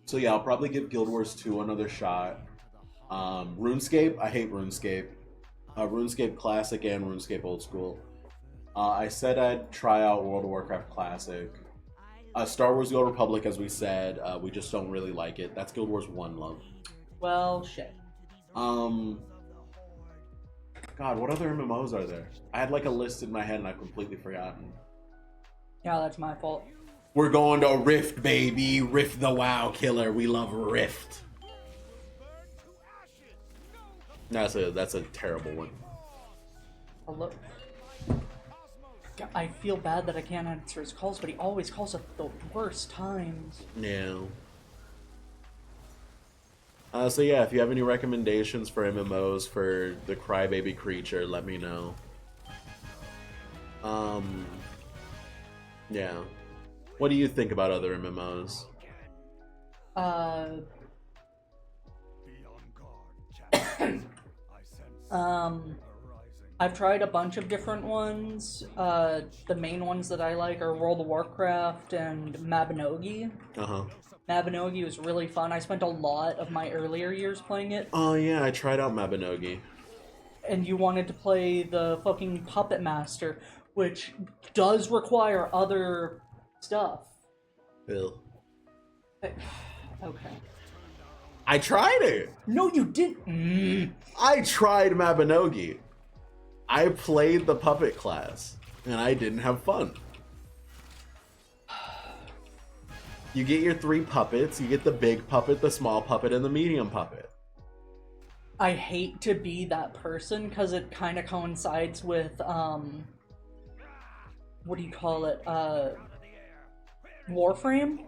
So yeah, I'll probably give Guild Wars 2 another shot. RuneScape, I hate RuneScape. RuneScape Classic and RuneScape Old School. I said I'd try out World of Warcraft Classic. Star Wars The Old Republic, as we said, we just don't really like it. That's Guild Wars 1, love. Well, shit. God, what other MMOs are there? I had like a list in my head and I've completely forgotten. Yeah, that's my fault. We're going to Rift, baby. Rift the WoW killer. We love Rift. That's a terrible one. Hello? I feel bad that I can't answer his calls, but he always calls at the worst times. Yeah. So yeah, if you have any recommendations for MMOs for the crybaby creature, let me know. Yeah. What do you think about other MMOs? I've tried a bunch of different ones. The main ones that I like are World of Warcraft and Mabinogi. Uh-huh. Mabinogi was really fun. I spent a lot of my earlier years playing it. Oh, yeah, I tried out Mabinogi. And you wanted to play the fucking Puppet Master, which does require other stuff. Ew. Okay. I tried it! No, you didn't. I tried Mabinogi. I played the puppet class, and I didn't have fun. You get your 3 puppets. You get the big puppet, the small puppet, and the medium puppet. I hate to be that person because it kind of coincides with, what do you call it? Warframe?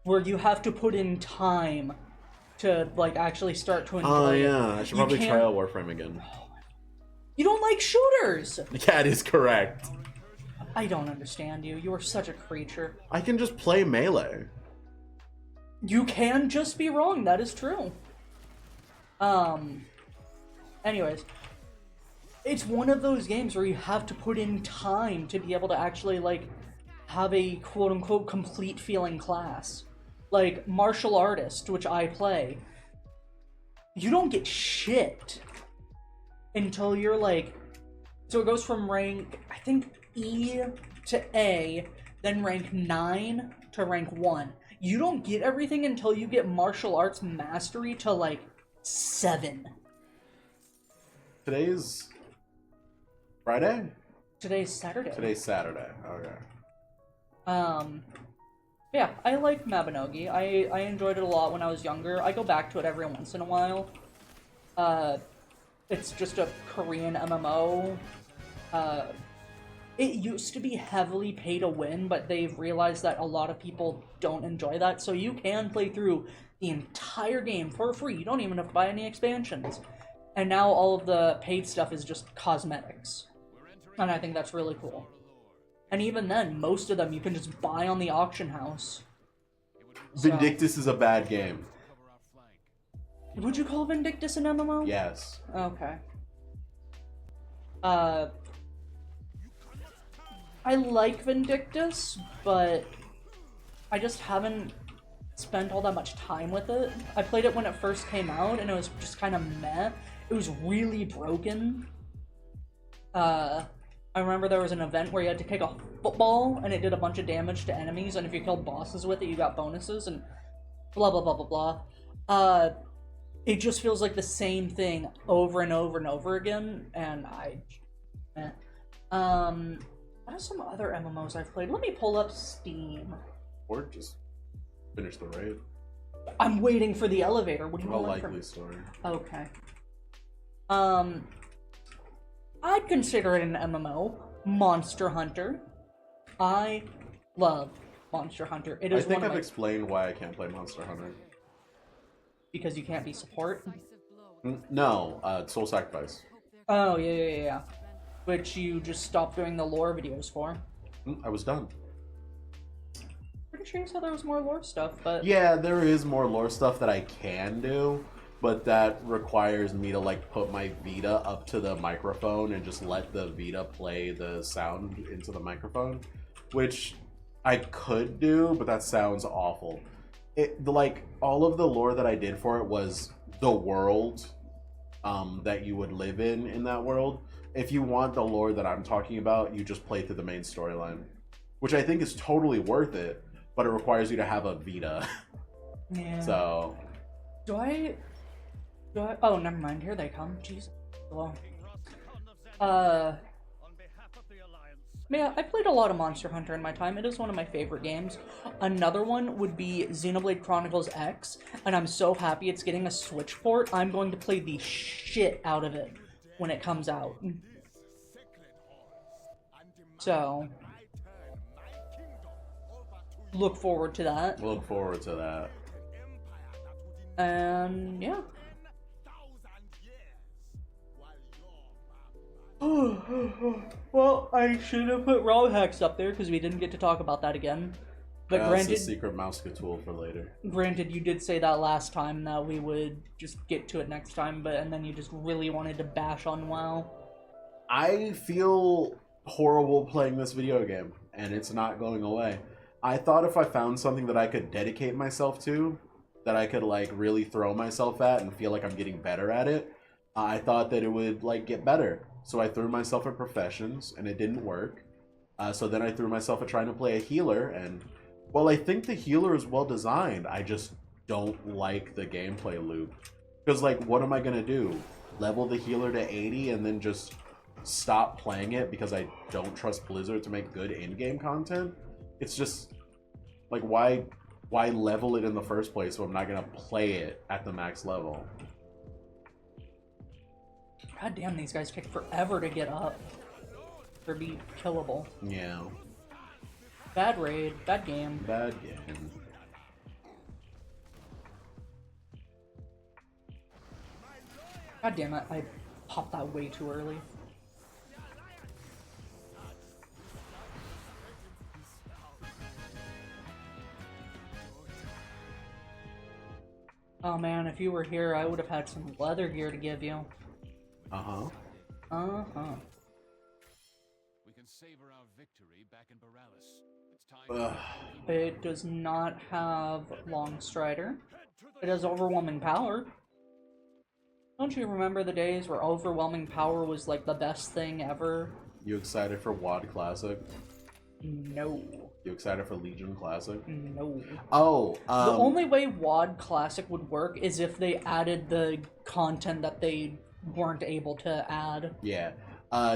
Where you have to put in time to, like, actually start to enjoy Oh, it. yeah. I should probably try out Warframe again. You don't like shooters! That is correct. I don't understand you. You are such a creature. I can just play Melee. You can just be wrong. That is true. Anyways. It's one of those games where you have to put in time to be able to actually, like, have a quote-unquote complete feeling class. Like, martial artist, which I play. You don't get shit until you're, like... So it goes from rank, I think, E to A, then rank 9 to rank 1. You don't get everything until you get martial arts mastery to, like, 7. Today's Friday? Today's Saturday. Today's Saturday. Okay. Yeah, I like Mabinogi. I enjoyed it a lot when I was younger. I go back to it every once in a while. It's just a Korean MMO. It used to be heavily pay to win, but they've realized that a lot of people don't enjoy that, so you can play through the entire game for free. You don't even have to buy any expansions. And now all of the paid stuff is just cosmetics. And I think that's really cool. And even then, most of them you can just buy on the auction house. So, Vindictus is a bad game. would you call Vindictus an MMO? Yes. Okay. I like Vindictus, but I just haven't spent all that much time with it. I played it when it first came out, and it was just kind of meh. It was really broken. I remember there was an event where you had to kick a football, and it did a bunch of damage to enemies, and if you killed bosses with it, you got bonuses, and blah blah blah blah blah. It just feels like the same thing over and over and over again, and what are some other MMOs I've played? Let me pull up Steam. Or just finish the raid. I'm waiting for the elevator. What do you A want likely from... story. Okay. I'd consider it an MMO. Monster Hunter. I love Monster Hunter. It I is think one of I've my... explained why I can't play Monster Hunter. Because you can't be support? No, Soul Sacrifice. Oh, yeah. Which you just stopped doing the lore videos for. I was done. Pretty sure you said there was more lore stuff, but... Yeah, there is more lore stuff that I can do, but that requires me to, like, put my Vita up to the microphone and just let the Vita play the sound into the microphone, which I could do, but that sounds awful. All of the lore that I did for it was the world that you would live in that world. If you want the lore that I'm talking about, you just play through the main storyline, which I think is totally worth it, but it requires you to have a Vita. Yeah. So... Do I... Oh, never mind. Here they come. Jeez. Hello. Yeah, I played a lot of Monster Hunter in my time. It is one of my favorite games. Another one would be Xenoblade Chronicles X, and I'm so happy it's getting a Switch port. I'm going to play the shit out of it when it comes out. So, look forward to that. Look forward to that. And yeah. Well, I should have put ROM hacks up there because we didn't get to talk about that again. But That's granted, a secret mouse tool for later. Granted, you did say that last time that we would just get to it next time, and then you just really wanted to bash on WoW. I feel horrible playing this video game, and it's not going away. I thought if I found something that I could dedicate myself to, that I could like really throw myself at and feel like I'm getting better at it, I thought that it would like get better. So I threw myself at professions, and it didn't work. So then I threw myself at trying to play a healer, and while I think the healer is well designed, I just don't like the gameplay loop. Because like, what am I gonna do? Level the healer to 80 and then just stop playing it because I don't trust Blizzard to make good in-game content? It's just like, why level it in the first place if I'm not gonna play it at the max level? God damn, these guys take forever to get up. Or be killable. Yeah. Bad raid, bad game. Bad game. God damn it, I popped that way too early. Oh man, if you were here, I would have had some leather gear to give you. Uh-huh. Uh-huh. We can savor our victory back in Borealis. It's time. It does not have Long Strider. It has Overwhelming Power. Don't you remember the days where Overwhelming Power was like the best thing ever? You excited for WoD Classic? No. You excited for Legion Classic? No. Oh, The only way WoD Classic would work is if they added the content that they weren't able to add. Yeah.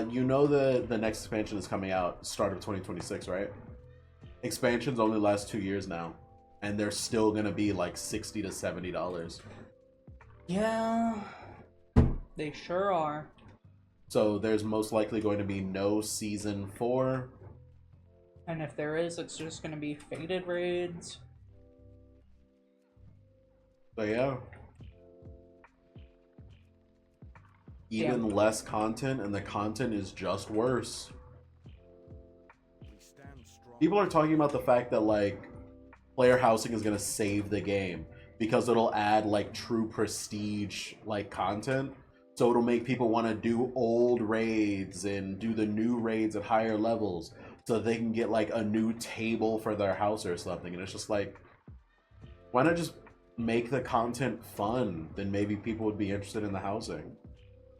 You know the next expansion is coming out start of 2026, right? Expansions only last 2 years now, and they're still gonna be like $60 to $70. Yeah, they sure are. So there's most likely going to be no season 4. And if there is, it's just gonna be faded raids. So yeah. Even less content, and the content is just worse. People are talking about the fact that like player housing is gonna save the game because it'll add like true prestige like content. So it'll make people want to do old raids and do the new raids at higher levels so they can get like a new table for their house or something. And it's just like, why not just make the content fun? Then maybe people would be interested in the housing.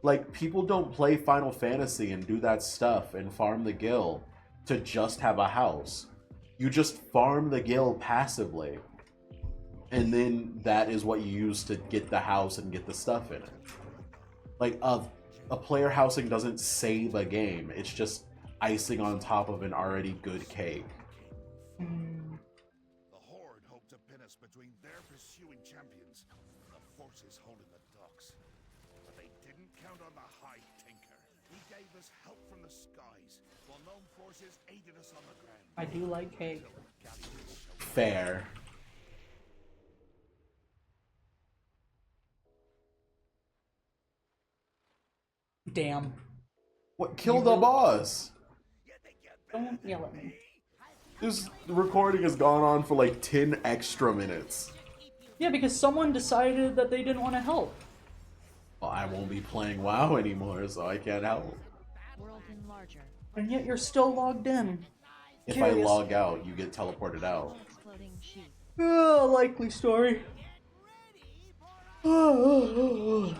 Like, people don't play Final Fantasy and do that stuff and farm the gil to just have a house. You just farm the gil passively. And then that is what you use to get the house and get the stuff in it. Like, a player housing doesn't save a game. It's just icing on top of an already good cake. The Horde hope to pin us between their pursuing champions and the forces holding the docks. But they didn't count on the High Tinker. He gave us help from the skies, while known forces aided us on the ground. I do like cake. Fair. Damn. What killed the boss? Don't yell at me. This recording has gone on for like 10 extra minutes. Yeah, because someone decided that they didn't want to help. Well, I won't be playing WoW anymore, so I can't help. World enlarger. And yet you're still logged in. If Curious. I log out, you get teleported out. Exploding sheep. Likely story. Charge.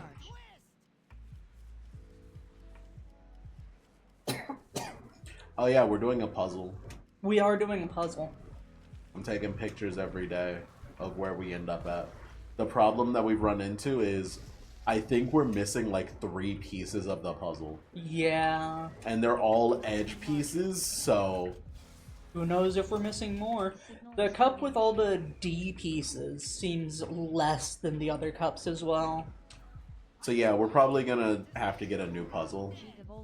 Oh yeah, we're doing a puzzle. We are doing a puzzle. I'm taking pictures every day of where we end up at. The problem that we've run into is I think we're missing like 3 pieces of the puzzle. Yeah. And they're all edge pieces, so Who knows if we're missing more. The cup with all the D pieces seems less than the other cups as well. yeah, we're probably gonna have to get a new puzzle.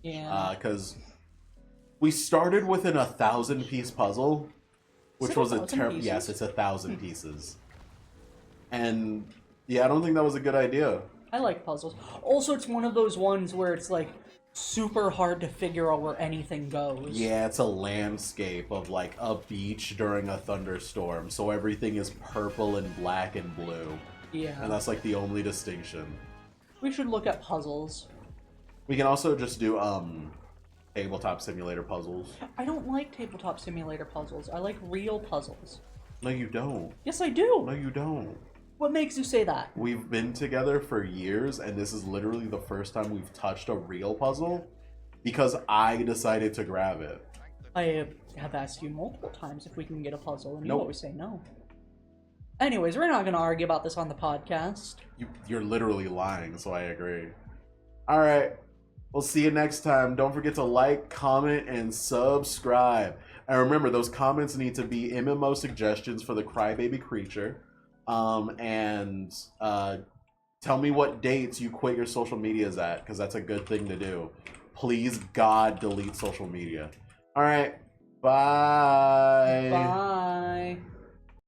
Yeah. Because we started with an 1,000-piece puzzle, which it was a 1,000 terrible. pieces? Yes, it's 1,000 pieces. And yeah, I don't think that was a good idea. I like puzzles. Also, it's one of those ones where it's like super hard to figure out where anything goes. Yeah, it's a landscape of like a beach during a thunderstorm, so everything is purple and black and blue. Yeah. And that's like the only distinction. We should look at puzzles. We can also just do tabletop simulator puzzles. I don't like tabletop simulator puzzles. I like real puzzles. No, you don't. Yes, I do. No, you don't. What makes you say that? We've been together for years, and this is literally the first time we've touched a real puzzle because I decided to grab it. I have asked you multiple times if we can get a puzzle, and you Nope. always say no. Anyways, we're not going to argue about this on the podcast. You're literally lying, so I agree. All right. We'll see you next time. Don't forget to like, comment, and subscribe. And remember, those comments need to be MMO suggestions for the Crybaby Creature. And tell me what dates you quit your social medias at, because that's a good thing to do. Please, God, delete social media. All right. Bye. Bye.